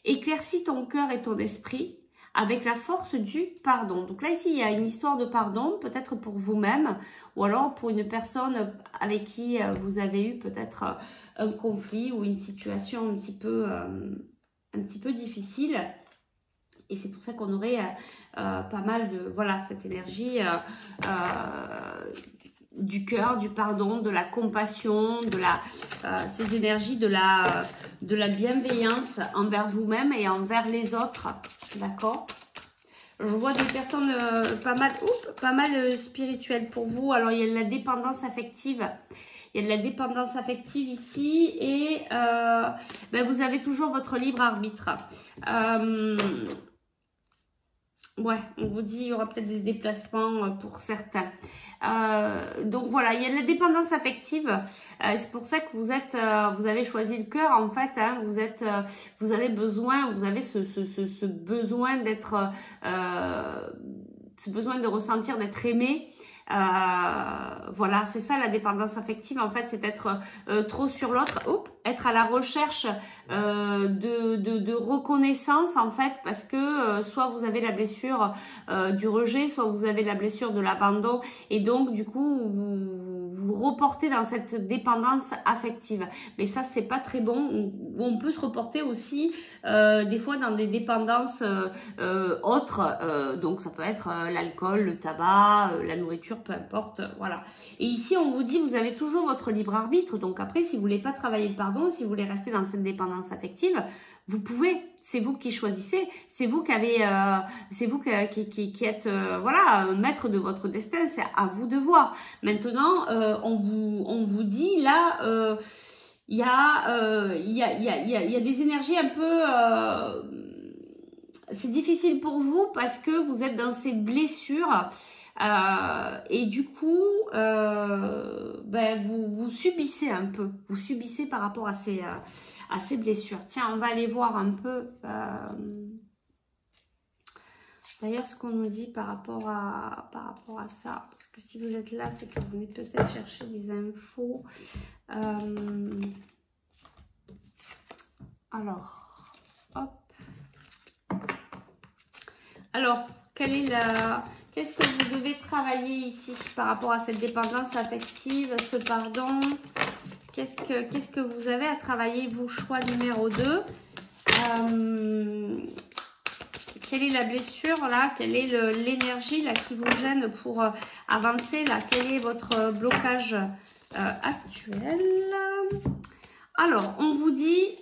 Éclaircis ton cœur et ton esprit avec la force du pardon. Donc là, ici, il y a une histoire de pardon, peut-être pour vous-même, ou alors pour une personne avec qui vous avez eu peut-être un conflit ou une situation un petit peu difficile. Et c'est pour ça qu'on aurait pas mal de, voilà, cette énergie du cœur, du pardon, de la compassion, de ces énergies de la bienveillance envers vous-même et envers les autres, d'accord? Je vois des personnes pas mal spirituelles pour vous. Alors, il y a de la dépendance affective. Il y a de la dépendance affective ici et ben, vous avez toujours votre libre arbitre. Ouais, on vous dit il y aura peut-être des déplacements pour certains. Donc voilà, il y a de la dépendance affective. C'est pour ça que vous avez choisi le cœur en fait. Hein, vous avez besoin, vous avez ce besoin d'être, ce besoin de ressentir, d'être aimé. Voilà, c'est ça la dépendance affective en fait, c'est être trop sur l'autre, être à la recherche de reconnaissance en fait, parce que soit vous avez la blessure du rejet, soit vous avez la blessure de l'abandon et donc du coup vous reportez dans cette dépendance affective. Mais ça c'est pas très bon. On peut se reporter aussi des fois dans des dépendances autres, donc ça peut être l'alcool, le tabac, la nourriture, peu importe, voilà. Et ici on vous dit vous avez toujours votre libre arbitre, donc après si vous voulez pas travailler le pardon, si vous voulez rester dans cette dépendance affective, vous pouvez, c'est vous qui choisissez, c'est vous qui avez, c'est vous qui êtes, voilà, maître de votre destin, c'est à vous de voir. Maintenant, on vous dit là, il y a des énergies un peu, c'est difficile pour vous parce que vous êtes dans ces blessures. Et du coup, ben vous subissez un peu, vous subissez par rapport à ces blessures. Tiens, on va aller voir un peu d'ailleurs ce qu'on nous dit par rapport à ça, parce que si vous êtes là, c'est que vous venez peut-être chercher des infos. Alors, hop. Alors, qu'est-ce que vous devez travailler ici par rapport à cette dépendance affective, ce pardon? Qu'est-ce que vous avez à travailler, vous, choix numéro 2? Quelle est la blessure là? Quelle est l'énergie là qui vous gêne pour avancer là? Quel est votre blocage actuel? Alors, on vous dit...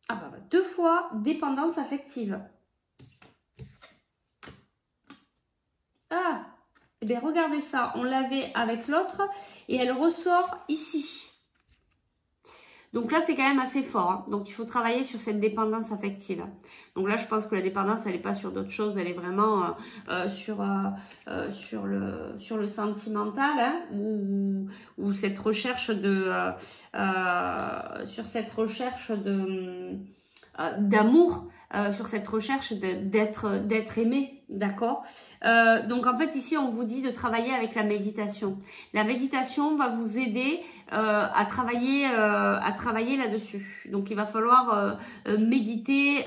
Ah bah, 2 fois dépendance affective. Ah, eh bien regardez ça, on l'avait avec l'autre et elle ressort ici. Donc là, c'est quand même assez fort. Hein. Donc, il faut travailler sur cette dépendance affective. Donc là, je pense que la dépendance, elle n'est pas sur d'autres choses. Elle est vraiment sur le sentimental hein, ou cette recherche de... sur cette recherche de d'amour, sur cette recherche d'être aimé, d'accord? Donc en fait ici on vous dit de travailler avec la méditation. La méditation va vous aider à travailler là-dessus. Donc il va falloir méditer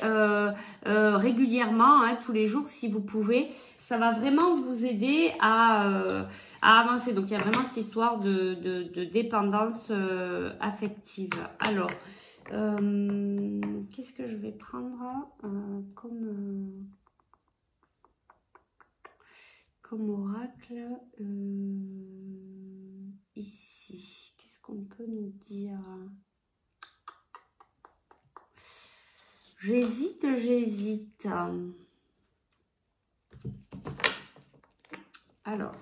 régulièrement, hein, tous les jours si vous pouvez. Ça va vraiment vous aider à avancer. Donc il y a vraiment cette histoire de dépendance affective. Alors qu'est-ce que je vais prendre comme oracle ici? Qu'est-ce qu'on peut nous dire? J'hésite. Alors,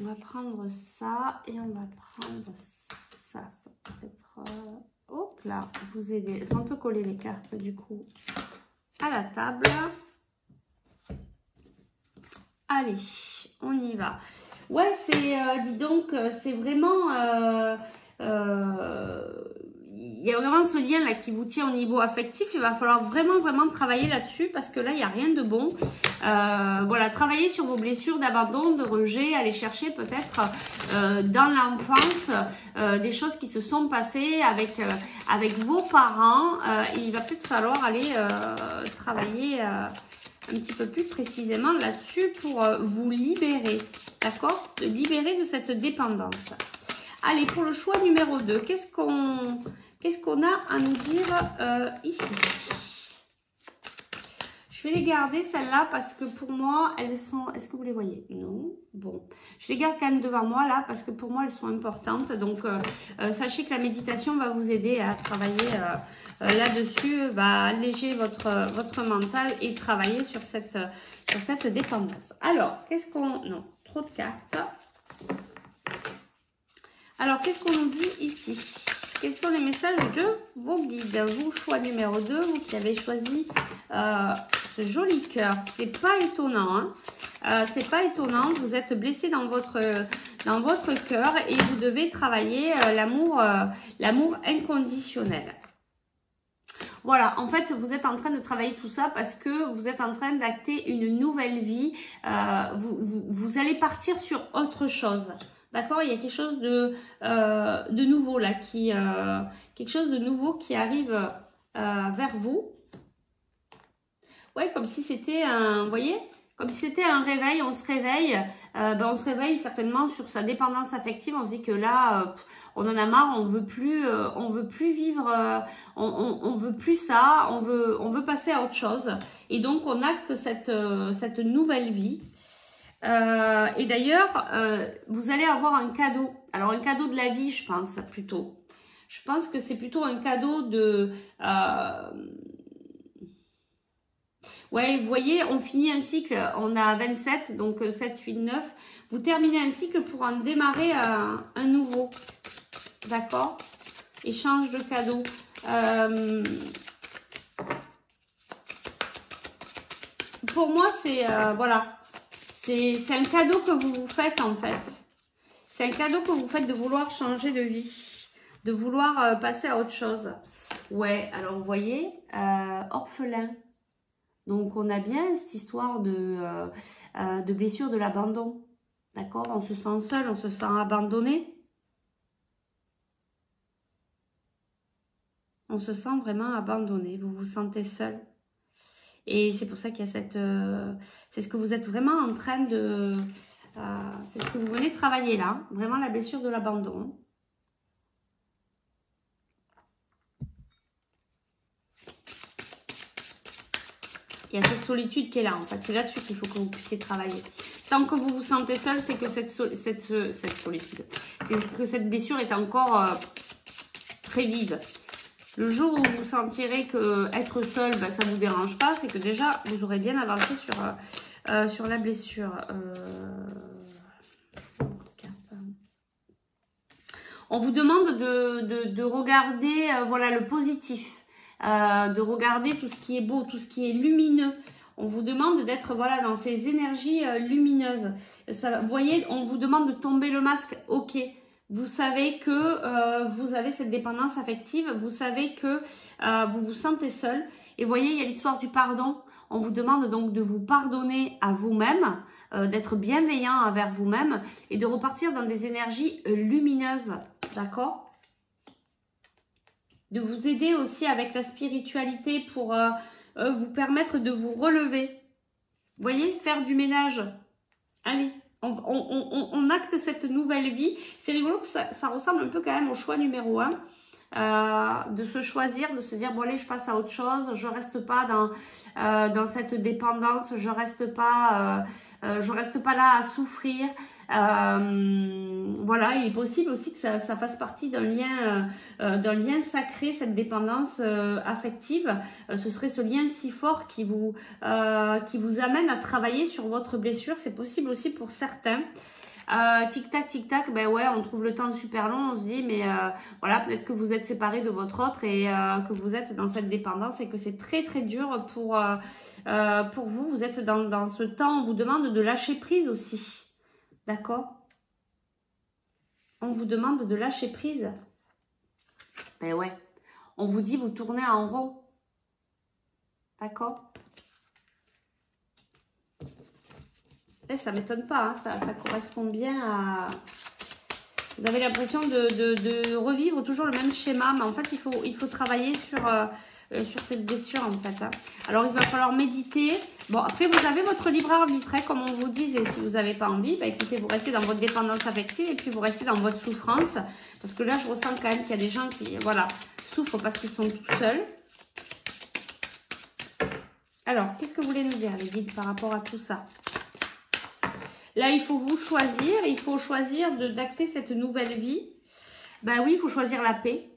on va prendre ça et on va prendre ça. Ça peut être... hop là, vous aider. Elles sont un peu collées les cartes du coup à la table. Allez, on y va. Ouais, c'est... dis donc, c'est vraiment... il y a vraiment ce lien là qui vous tient au niveau affectif. Il va falloir vraiment travailler là-dessus parce que là, il n'y a rien de bon. Voilà, travailler sur vos blessures d'abandon, de rejet, aller chercher peut-être dans l'enfance des choses qui se sont passées avec vos parents. Il va peut-être falloir aller travailler un petit peu plus précisément là-dessus pour vous libérer, d'accord? De libérer de cette dépendance. Allez, pour le choix numéro 2, qu'est-ce qu'on a à nous dire ici? Je vais les garder celles-là parce que pour moi, elles sont... Est-ce que vous les voyez? Non. Bon. Je les garde quand même devant moi là parce que pour moi, elles sont importantes. Donc, sachez que la méditation va vous aider à travailler là-dessus, va alléger votre mental et travailler sur cette dépendance. Alors, qu'est-ce qu'on... Non, trop de cartes. Alors, qu'est-ce qu'on nous dit ici? Quels sont les messages de vos guides? Vous, choix numéro 2, vous qui avez choisi ce joli cœur. C'est pas étonnant, hein. C'est pas étonnant. Vous êtes blessé dans votre cœur et vous devez travailler l'amour inconditionnel. Voilà, en fait, vous êtes en train de travailler tout ça parce que vous êtes en train d'acter une nouvelle vie. Vous allez partir sur autre chose. D'accord, il y a quelque chose de nouveau là, quelque chose de nouveau qui arrive vers vous. Ouais, comme si c'était un, vous voyez, comme si c'était un réveil. On se réveille, on se réveille certainement sur sa dépendance affective. On se dit que là, on en a marre, on veut plus vivre, on veut plus ça, on veut passer à autre chose. Et donc on acte cette nouvelle vie. Et d'ailleurs, vous allez avoir un cadeau. Alors, un cadeau de la vie, je pense, plutôt. Je pense que c'est plutôt un cadeau de... Ouais, vous voyez, on finit un cycle, on a 27, donc 7, 8, 9. Vous terminez un cycle pour en démarrer un nouveau. D'accord? Échange de cadeaux. Pour moi, c'est... voilà. C'est un cadeau que vous vous faites en fait. C'est un cadeau que vous faites de vouloir changer de vie. De vouloir passer à autre chose. Ouais, alors vous voyez, orphelin. Donc on a bien cette histoire de blessure de l'abandon. D'accord? On se sent seul, on se sent abandonné. On se sent vraiment abandonné. Vous vous sentez seul. Et c'est pour ça qu'il y a cette... c'est ce que vous êtes vraiment en train de... c'est ce que vous venez travailler là. Vraiment la blessure de l'abandon. Il y a cette solitude qui est là, en fait. C'est là-dessus qu'il faut que vous puissiez travailler. Tant que vous vous sentez seul, c'est que cette solitude, c'est que cette blessure est encore très vive. Le jour où vous sentirez que être seul, ben, ça ne vous dérange pas, c'est que déjà, vous aurez bien avancé sur la blessure. On vous demande de regarder voilà, le positif. De regarder tout ce qui est beau, tout ce qui est lumineux. On vous demande d'être voilà dans ces énergies lumineuses. Ça, vous voyez, on vous demande de tomber le masque. Ok, vous savez que vous avez cette dépendance affective. Vous savez que vous vous sentez seul. Et vous voyez, il y a l'histoire du pardon. On vous demande donc de vous pardonner à vous-même, d'être bienveillant envers vous-même et de repartir dans des énergies lumineuses. D'accord ? De vous aider aussi avec la spiritualité pour vous permettre de vous relever. Vous voyez, faire du ménage. Allez, on acte cette nouvelle vie. C'est rigolo que ça ressemble un peu quand même au choix numéro 1. De se choisir, de se dire bon allez je passe à autre chose, je reste pas dans cette dépendance, je reste pas là à souffrir. Voilà, il est possible aussi que ça fasse partie d'un lien sacré, cette dépendance affective. Ce serait ce lien si fort qui vous amène à travailler sur votre blessure. C'est possible aussi pour certains. Tic-tac, ben ouais, on trouve le temps super long, on se dit, mais voilà, peut-être que vous êtes séparés de votre autre et que vous êtes dans cette dépendance et que c'est très très dur pour vous. Vous êtes dans ce temps, on vous demande de lâcher prise aussi, d'accord? On vous demande de lâcher prise. Ben ouais, on vous dit, vous tournez en rond, d'accord? Et ça ne m'étonne pas, hein, ça correspond bien à... Vous avez l'impression de revivre toujours le même schéma, mais en fait, il faut travailler sur cette blessure, en fait. Hein. Alors, il va falloir méditer. Bon, après, vous avez votre libre arbitre, hein, comme on vous disait. Si vous n'avez pas envie, bah, écoutez, vous restez dans votre dépendance affective et puis vous restez dans votre souffrance. Parce que là, je ressens quand même qu'il y a des gens qui, voilà, souffrent parce qu'ils sont tout seuls. Alors, qu'est-ce que vous voulez nous dire, les guides, par rapport à tout ça ? Là, il faut vous choisir. Il faut choisir d'acter cette nouvelle vie. Ben oui, il faut choisir la paix.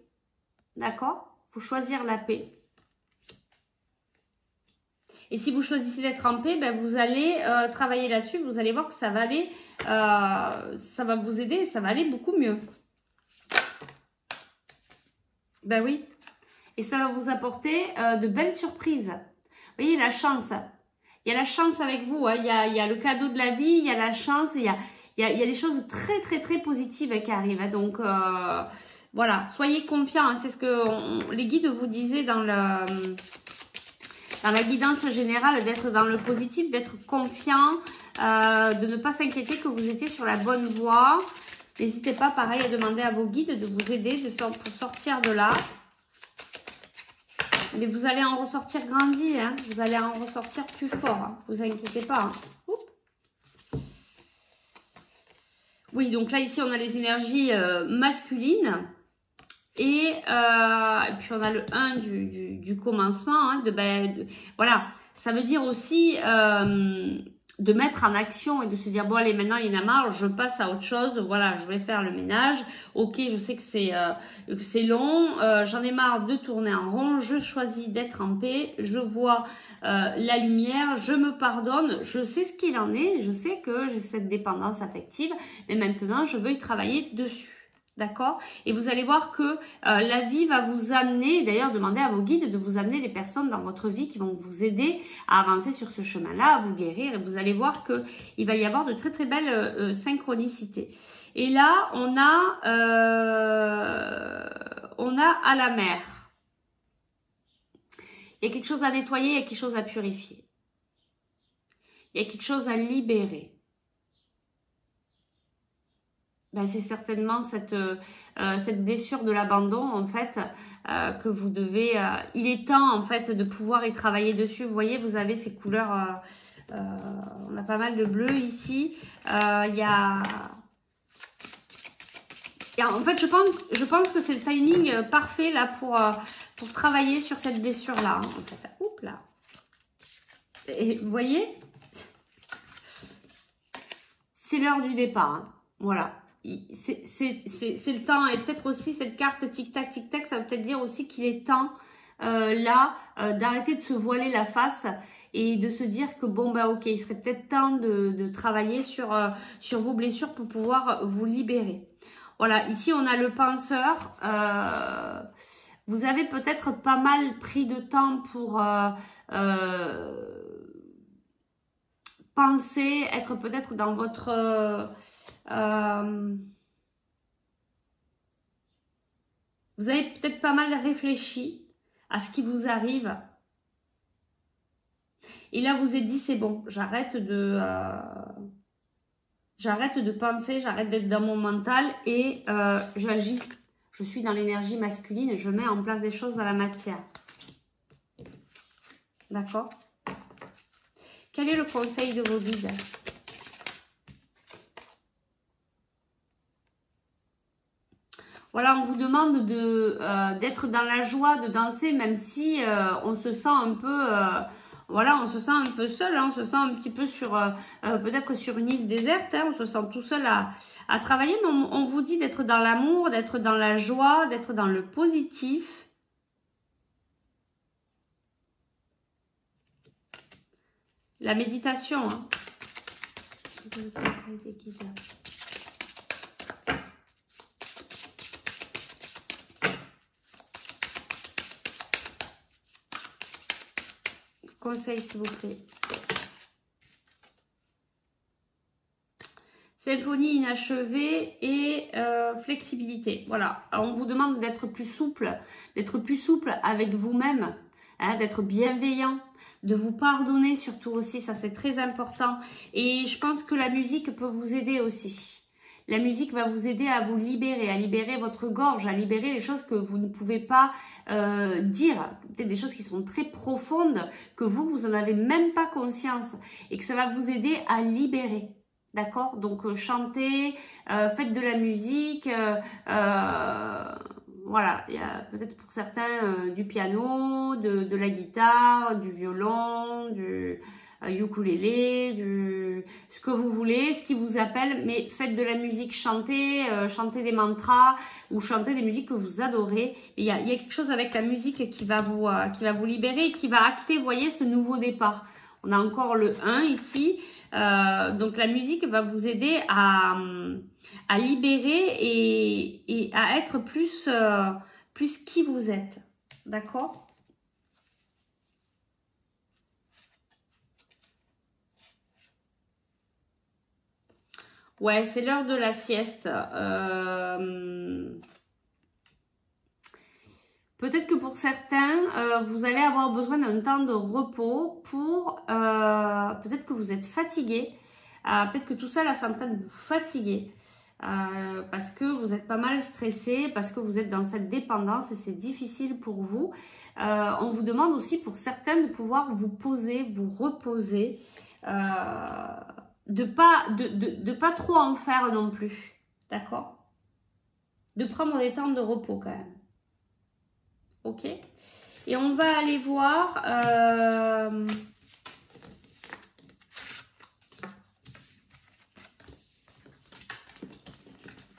D'accord ? Il faut choisir la paix. Et si vous choisissez d'être en paix, ben vous allez travailler là-dessus. Vous allez voir que ça va aller, ça va vous aider et ça va aller beaucoup mieux. Ben oui. Et ça va vous apporter de belles surprises. Vous voyez, la chance. Il y a la chance avec vous, hein. Il y a le cadeau de la vie, il y a la chance, il y a des choses très très très positives qui arrivent. Hein. Donc voilà, soyez confiants. Hein. C'est ce que les guides vous disaient dans la guidance générale, d'être dans le positif, d'être confiant, de ne pas s'inquiéter que vous étiez sur la bonne voie. N'hésitez pas, pareil, à demander à vos guides de vous aider pour sortir de là. Mais vous allez en ressortir grandi, hein. Vous allez en ressortir plus fort, hein. Vous inquiétez pas. Hein. Oui, donc là, ici, on a les énergies masculines. Et puis, on a le 1 du commencement. Hein, voilà, ça veut dire aussi de mettre en action et de se dire, bon, allez, maintenant, il y en a marre, je passe à autre chose. Voilà, je vais faire le ménage. Ok, je sais que c'est long. J'en ai marre de tourner en rond. Je choisis d'être en paix. Je vois la lumière. Je me pardonne. Je sais ce qu'il en est. Je sais que j'ai cette dépendance affective. Mais maintenant, je veux y travailler dessus. D'accord? Et vous allez voir que la vie va vous amener, d'ailleurs demandez à vos guides de vous amener les personnes dans votre vie qui vont vous aider à avancer sur ce chemin-là, à vous guérir. Et vous allez voir que il va y avoir de très très belles synchronicités. Et là, on a à la mer. Il y a quelque chose à nettoyer, il y a quelque chose à purifier. Il y a quelque chose à libérer. ben, c'est certainement cette blessure de l'abandon, en fait, que vous devez... il est temps, en fait, de pouvoir y travailler dessus. Vous voyez, vous avez ces couleurs... on a pas mal de bleu ici. Il y a... En fait, je pense que c'est le timing parfait là pour travailler sur cette blessure-là. En fait. Oups, là. Et vous voyez, c'est l'heure du départ. Hein. Voilà. C'est le temps. Et peut-être aussi cette carte tic-tac, tic-tac, ça veut peut-être dire aussi qu'il est temps là d'arrêter de se voiler la face et de se dire que bon, bah ok, il serait peut-être temps de travailler sur vos blessures pour pouvoir vous libérer. Voilà, ici on a le penseur. Vous avez peut-être pas mal pris de temps pour penser, être peut-être dans votre... vous avez peut-être pas mal réfléchi à ce qui vous arrive. Et là, vous êtes dit, c'est bon, j'arrête de penser, j'arrête d'être dans mon mental et j'agis. Je suis dans l'énergie masculine et je mets en place des choses dans la matière. D'accord? Quel est le conseil de vos guides? Voilà, on vous demande d'être dans la joie, de danser, même si on se sent un peu... voilà, on se sent un peu seul, hein, on se sent un petit peu sur peut-être sur une île déserte, hein, on se sent tout seul à travailler, mais on vous dit d'être dans l'amour, d'être dans la joie, d'être dans le positif. La méditation. Hein. Conseil, s'il vous plaît. Symphonie inachevée et flexibilité. Voilà. Alors, on vous demande d'être plus souple avec vous-même, hein, d'être bienveillant, de vous pardonner surtout aussi, ça c'est très important. Et je pense que la musique peut vous aider aussi. La musique va vous aider à vous libérer, à libérer votre gorge, à libérer les choses que vous ne pouvez pas dire. Peut-être des choses qui sont très profondes, que vous n'en avez même pas conscience. Et que ça va vous aider à libérer. D'accord? Donc chantez, faites de la musique. Voilà, il y a peut-être pour certains du piano, de la guitare, du violon, du... ukulélé, ce que vous voulez, ce qui vous appelle, mais faites de la musique, chantez, chantez des mantras ou chantez des musiques que vous adorez. Il y a quelque chose avec la musique qui va vous libérer, qui va acter, vous voyez, ce nouveau départ. On a encore le 1 ici, donc la musique va vous aider à libérer et à être plus qui vous êtes, d'accord ? Ouais, c'est l'heure de la sieste. Peut-être que pour certains, vous allez avoir besoin d'un temps de repos pour... peut-être que vous êtes fatigué. Peut-être que tout ça, là, c'est en train de vous fatiguer. Parce que vous êtes pas mal stressé, parce que vous êtes dans cette dépendance et c'est difficile pour vous. On vous demande aussi pour certains de pouvoir vous poser, vous reposer. De pas trop en faire non plus, d'accord? De prendre des temps de repos quand même, ok? Et on va aller voir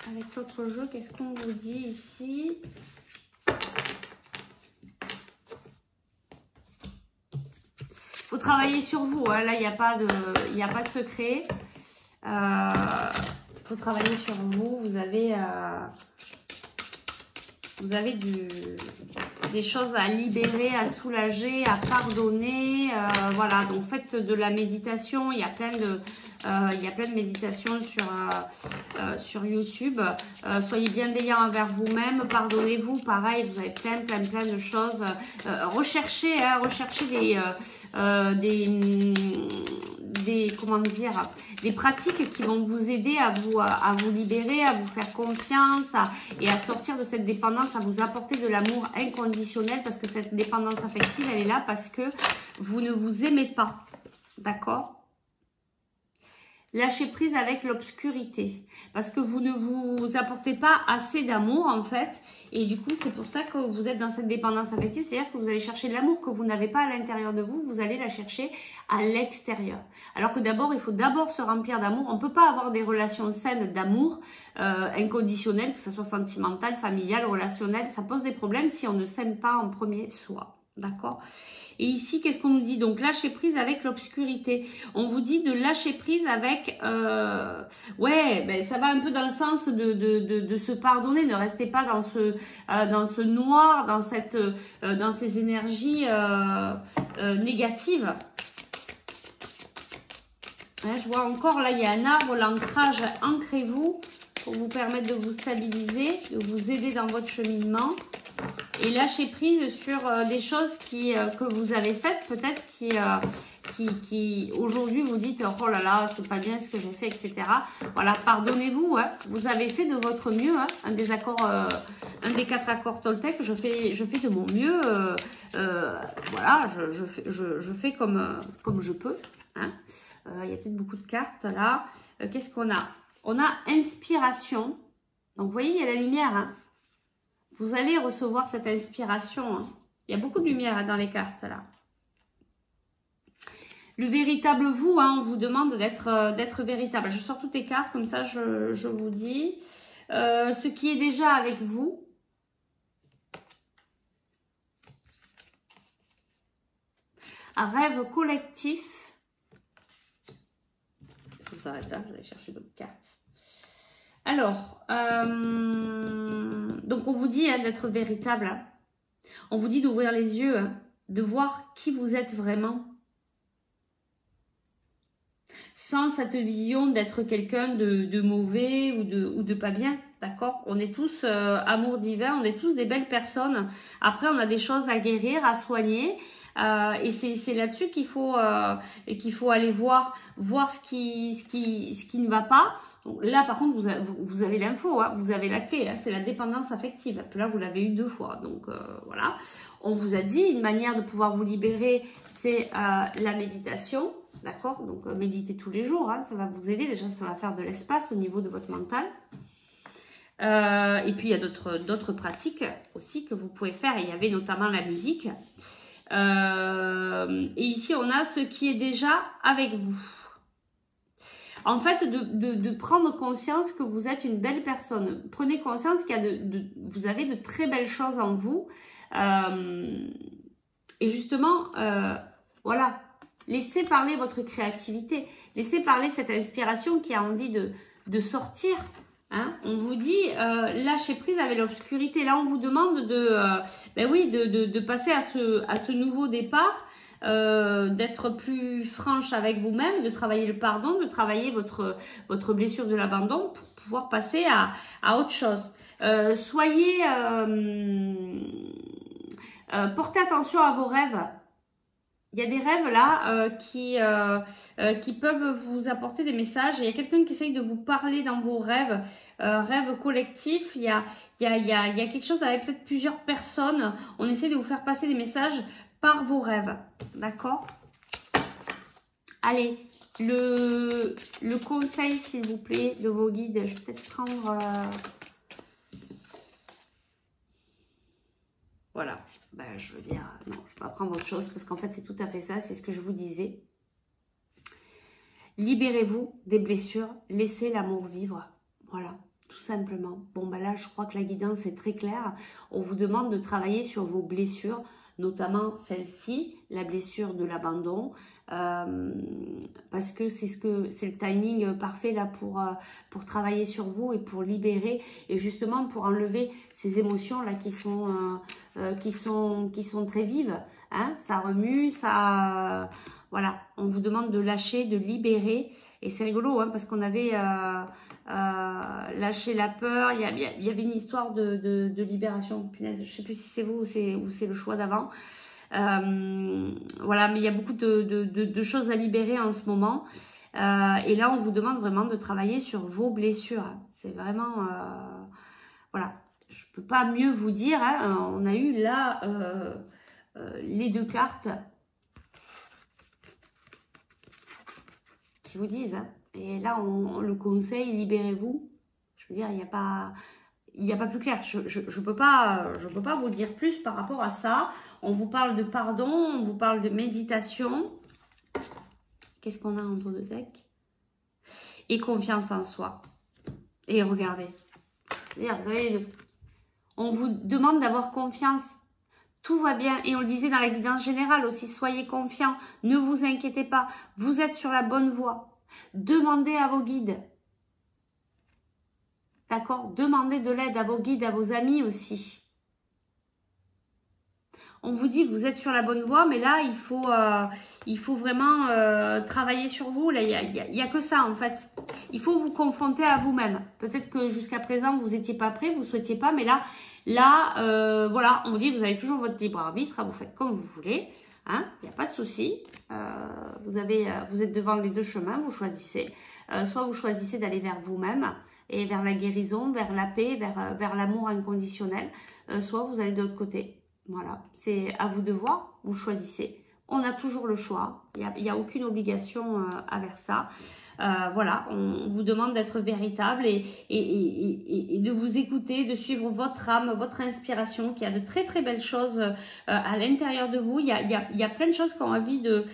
avec l'autre jeu, qu'est-ce qu'on vous dit ici? Faut travailler sur vous, hein. Là il n'y a pas de secret. Faut travailler sur vous. Vous avez des choses à libérer, à soulager, à pardonner. Voilà, donc faites de la méditation. Il y a plein de méditations sur YouTube. Soyez bienveillant envers vous-même. Pardonnez-vous. Pareil, vous avez plein de choses. comment dire, des pratiques qui vont vous aider à vous libérer, à vous faire confiance et à sortir de cette dépendance, à vous apporter de l'amour inconditionnel, parce que cette dépendance affective, elle est là parce que vous ne vous aimez pas. D'accord? Lâchez prise avec l'obscurité, parce que vous ne vous apportez pas assez d'amour en fait, et du coup c'est pour ça que vous êtes dans cette dépendance affective, c'est-à-dire que vous allez chercher de l'amour que vous n'avez pas à l'intérieur de vous, vous allez la chercher à l'extérieur. Alors que d'abord, il faut d'abord se remplir d'amour. On ne peut pas avoir des relations saines d'amour inconditionnelles, que ce soit sentimental, familial, relationnel, ça pose des problèmes si on ne s'aime pas en premier soi. D'accord? Et ici, qu'est-ce qu'on nous dit? Donc, lâcher prise avec l'obscurité. On vous dit de lâcher prise avec... ouais, ben, ça va un peu dans le sens de se pardonner. Ne restez pas dans ce noir, dans ces énergies négatives. Ouais, je vois encore, là, il y a un arbre, l'ancrage. Ancrez-vous pour vous permettre de vous stabiliser, de vous aider dans votre cheminement. Et lâcher prise sur des choses que vous avez faites, peut-être qui aujourd'hui vous dites oh là là, c'est pas bien ce que j'ai fait, etc. Voilà, pardonnez-vous, hein. Vous avez fait de votre mieux, hein. Un des 4 accords Toltec, je fais de mon mieux, voilà, je fais comme je peux, hein. Il y a peut-être beaucoup de cartes là. Qu'est-ce qu'on a? On a inspiration. Donc vous voyez, il y a la lumière, hein. Vous allez recevoir cette inspiration, hein. Il y a beaucoup de lumière, hein, dans les cartes là. Le véritable vous, hein, on vous demande d'être véritable. Je sors toutes les cartes, comme ça je vous dis. Ce qui est déjà avec vous. Un rêve collectif. Ça s'arrête là, je vais aller chercher d'autres cartes. Alors, donc on vous dit, hein, d'être véritable. Hein. On vous dit d'ouvrir les yeux, hein, de voir qui vous êtes vraiment. Sans cette vision d'être quelqu'un de mauvais ou de pas bien, d'accord? On est tous amour divin, on est tous des belles personnes. Après, on a des choses à guérir, à soigner. Et c'est là-dessus qu'il faut aller voir ce qui ne va pas. Donc là, par contre, vous avez l'info, hein, vous avez la clé, hein, c'est la dépendance affective. Là, vous l'avez eu 2 fois, donc voilà. On vous a dit, une manière de pouvoir vous libérer, c'est la méditation, d'accord? Donc méditez tous les jours, hein, ça va vous aider. Déjà, ça va faire de l'espace au niveau de votre mental. Et puis, il y a d'autres pratiques aussi que vous pouvez faire. Il y avait notamment la musique. Et ici, on a ce qui est déjà avec vous. En fait, de prendre conscience que vous êtes une belle personne. Prenez conscience qu'il y a vous avez de très belles choses en vous. Et justement, voilà, laissez parler votre créativité. Laissez parler cette inspiration qui a envie de sortir. Hein. On vous dit, lâchez prise avec l'obscurité. Là, on vous demande de passer à ce nouveau départ. D'être plus franche avec vous-même, de travailler le pardon, de travailler votre blessure de l'abandon pour pouvoir passer à autre chose. Portez attention à vos rêves. Il y a des rêves là qui peuvent vous apporter des messages. Il y a quelqu'un qui essaye de vous parler dans vos rêves, rêves collectifs. Il y a quelque chose avec peut-être plusieurs personnes. On essaie de vous faire passer des messages par vos rêves, d'accord? Allez, le conseil, s'il vous plaît, de vos guides. Je vais peut-être prendre... Voilà, ben, je veux dire, non, je ne vais pas prendre autre chose parce qu'en fait, c'est tout à fait ça, c'est ce que je vous disais. Libérez-vous des blessures, laissez l'amour vivre, voilà. Tout simplement. Bon, ben là, je crois que la guidance est très claire. On vous demande de travailler sur vos blessures, notamment celle-ci, la blessure de l'abandon, parce que c'est le timing parfait là pour travailler sur vous et pour libérer et justement pour enlever ces émotions là qui sont très vives. Hein, ça remue, ça, voilà. On vous demande de lâcher, de libérer. Et c'est rigolo, hein, parce qu'on avait lâché la peur. Il y avait une histoire de libération. Punaise, je sais plus si c'est vous ou c'est le choix d'avant. Voilà, mais il y a beaucoup de choses à libérer en ce moment. Et là, on vous demande vraiment de travailler sur vos blessures. C'est vraiment... voilà, je peux pas mieux vous dire. Hein. On a eu là les 2 cartes qui vous disent. Hein. Et là, on le conseille, libérez-vous. Je veux dire, il n'y a pas plus clair. Je peux pas vous dire plus par rapport à ça. On vous parle de pardon, on vous parle de méditation. Qu'est-ce qu'on a en dos de deck? Et confiance en soi. Et regardez. C'est-à-dire, vous avez les deux. On vous demande d'avoir confiance. Tout va bien. Et on le disait dans la guidance générale aussi. Soyez confiants. Ne vous inquiétez pas. Vous êtes sur la bonne voie. Demandez à vos guides. D'accord? Demandez de l'aide à vos guides, à vos amis aussi. On vous dit, vous êtes sur la bonne voie, mais là, il faut vraiment travailler sur vous. Là, il y a que ça, en fait. Il faut vous confronter à vous-même. Peut-être que jusqu'à présent, vous n'étiez pas prêt, vous ne souhaitiez pas, mais là, voilà, on vous dit, vous avez toujours votre libre arbitre, hein, vous faites comme vous voulez. Hein, il n'y a pas de souci. Vous êtes devant les 2 chemins, vous choisissez. Soit vous choisissez d'aller vers vous-même et vers la guérison, vers la paix, vers l'amour inconditionnel. Soit vous allez de l'autre côté. Voilà, c'est à vous de voir, vous choisissez. On a toujours le choix, il n'y a aucune obligation envers ça. Voilà, on vous demande d'être véritable et de vous écouter, de suivre votre âme, votre inspiration, qui a de très très belles choses à l'intérieur de vous. Il y a plein de choses qui ont envie de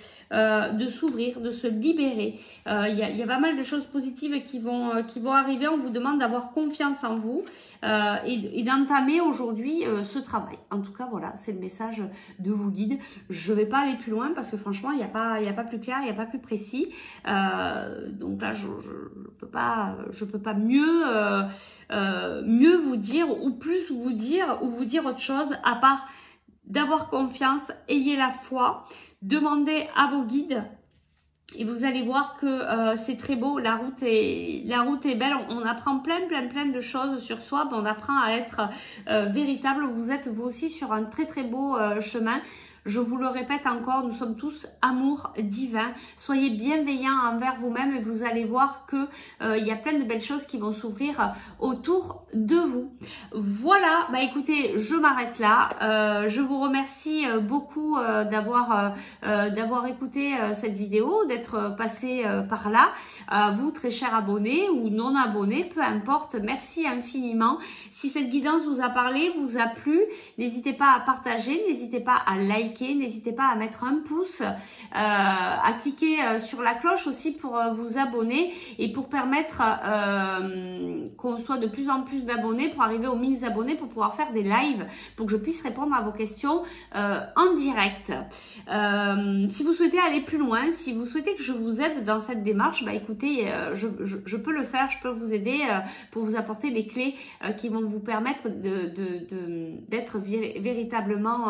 s'ouvrir, de se libérer. Il y a pas mal de choses positives qui vont arriver. On vous demande d'avoir confiance en vous et d'entamer aujourd'hui ce travail. En tout cas, voilà, c'est le message de vos guides. Je vais pas aller plus loin parce que franchement, il n'y a pas plus clair, il n'y a pas plus précis. Donc là, je peux pas mieux vous dire ou plus vous dire ou vous dire autre chose à part d'avoir confiance, ayez la foi, demandez à vos guides. Et vous allez voir que c'est très beau, la route est belle, on apprend plein de choses sur soi, on apprend à être véritable. Vous êtes vous aussi sur un très très beau chemin. Je vous le répète encore, nous sommes tous amour divin. Soyez bienveillants envers vous-même et vous allez voir que il y a plein de belles choses qui vont s'ouvrir autour de vous. Voilà, bah écoutez, je m'arrête là. Je vous remercie beaucoup d'avoir écouté cette vidéo, d'être passé par là. Vous, très chers abonnés ou non abonnés, peu importe, merci infiniment. Si cette guidance vous a parlé, vous a plu, n'hésitez pas à partager, n'hésitez pas à liker. N'hésitez pas à mettre un pouce, à cliquer sur la cloche aussi pour vous abonner et pour permettre qu'on soit de plus en plus d'abonnés, pour arriver aux 1000 abonnés, pour pouvoir faire des lives, pour que je puisse répondre à vos questions en direct. Si vous souhaitez aller plus loin, si vous souhaitez que je vous aide dans cette démarche, bah écoutez, je peux le faire, je peux vous aider pour vous apporter les clés qui vont vous permettre d'être véritablement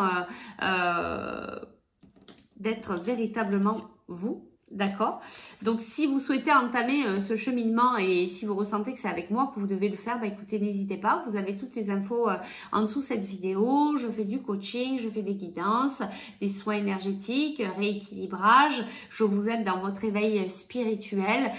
vous, d'accord? Donc si vous souhaitez entamer ce cheminement et si vous ressentez que c'est avec moi que vous devez le faire, bah écoutez, n'hésitez pas, vous avez toutes les infos en dessous de cette vidéo. Je fais du coaching, je fais des guidances, des soins énergétiques, rééquilibrage, je vous aide dans votre éveil spirituel,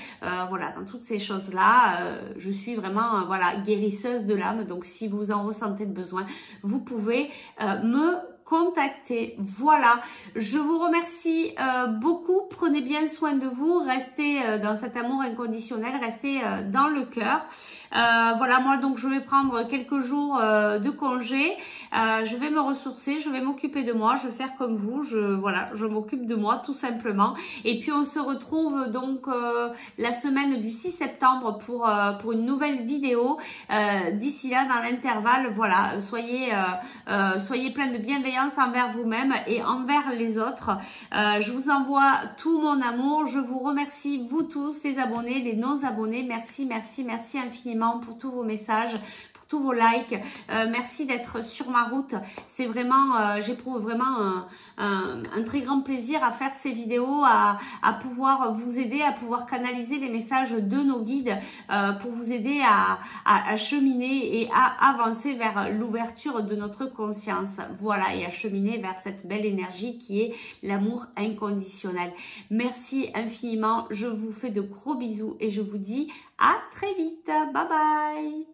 voilà, dans toutes ces choses-là, je suis vraiment voilà, guérisseuse de l'âme. Donc si vous en ressentez le besoin, vous pouvez me contacter. Voilà, je vous remercie beaucoup, prenez bien soin de vous, restez dans cet amour inconditionnel, restez dans le cœur. Voilà, moi donc je vais prendre quelques jours de congé, je vais me ressourcer, je vais m'occuper de moi, je vais faire comme vous, je m'occupe de moi tout simplement. Et puis on se retrouve donc la semaine du 6 septembre pour une nouvelle vidéo. D'ici là, dans l'intervalle, voilà, soyez plein de bienveillance envers vous-même et envers les autres. Je vous envoie tout mon amour. Je vous remercie, vous tous, les abonnés, les non-abonnés. Merci infiniment pour tous vos messages, pour tous vos likes. Merci d'être sur ma route. C'est vraiment, j'éprouve vraiment un très grand plaisir à faire ces vidéos, à pouvoir vous aider, à pouvoir canaliser les messages de nos guides pour vous aider à cheminer et à avancer vers l'ouverture de notre conscience. Voilà, et à cheminer vers cette belle énergie qui est l'amour inconditionnel. Merci infiniment. Je vous fais de gros bisous et je vous dis à très vite. Bye bye.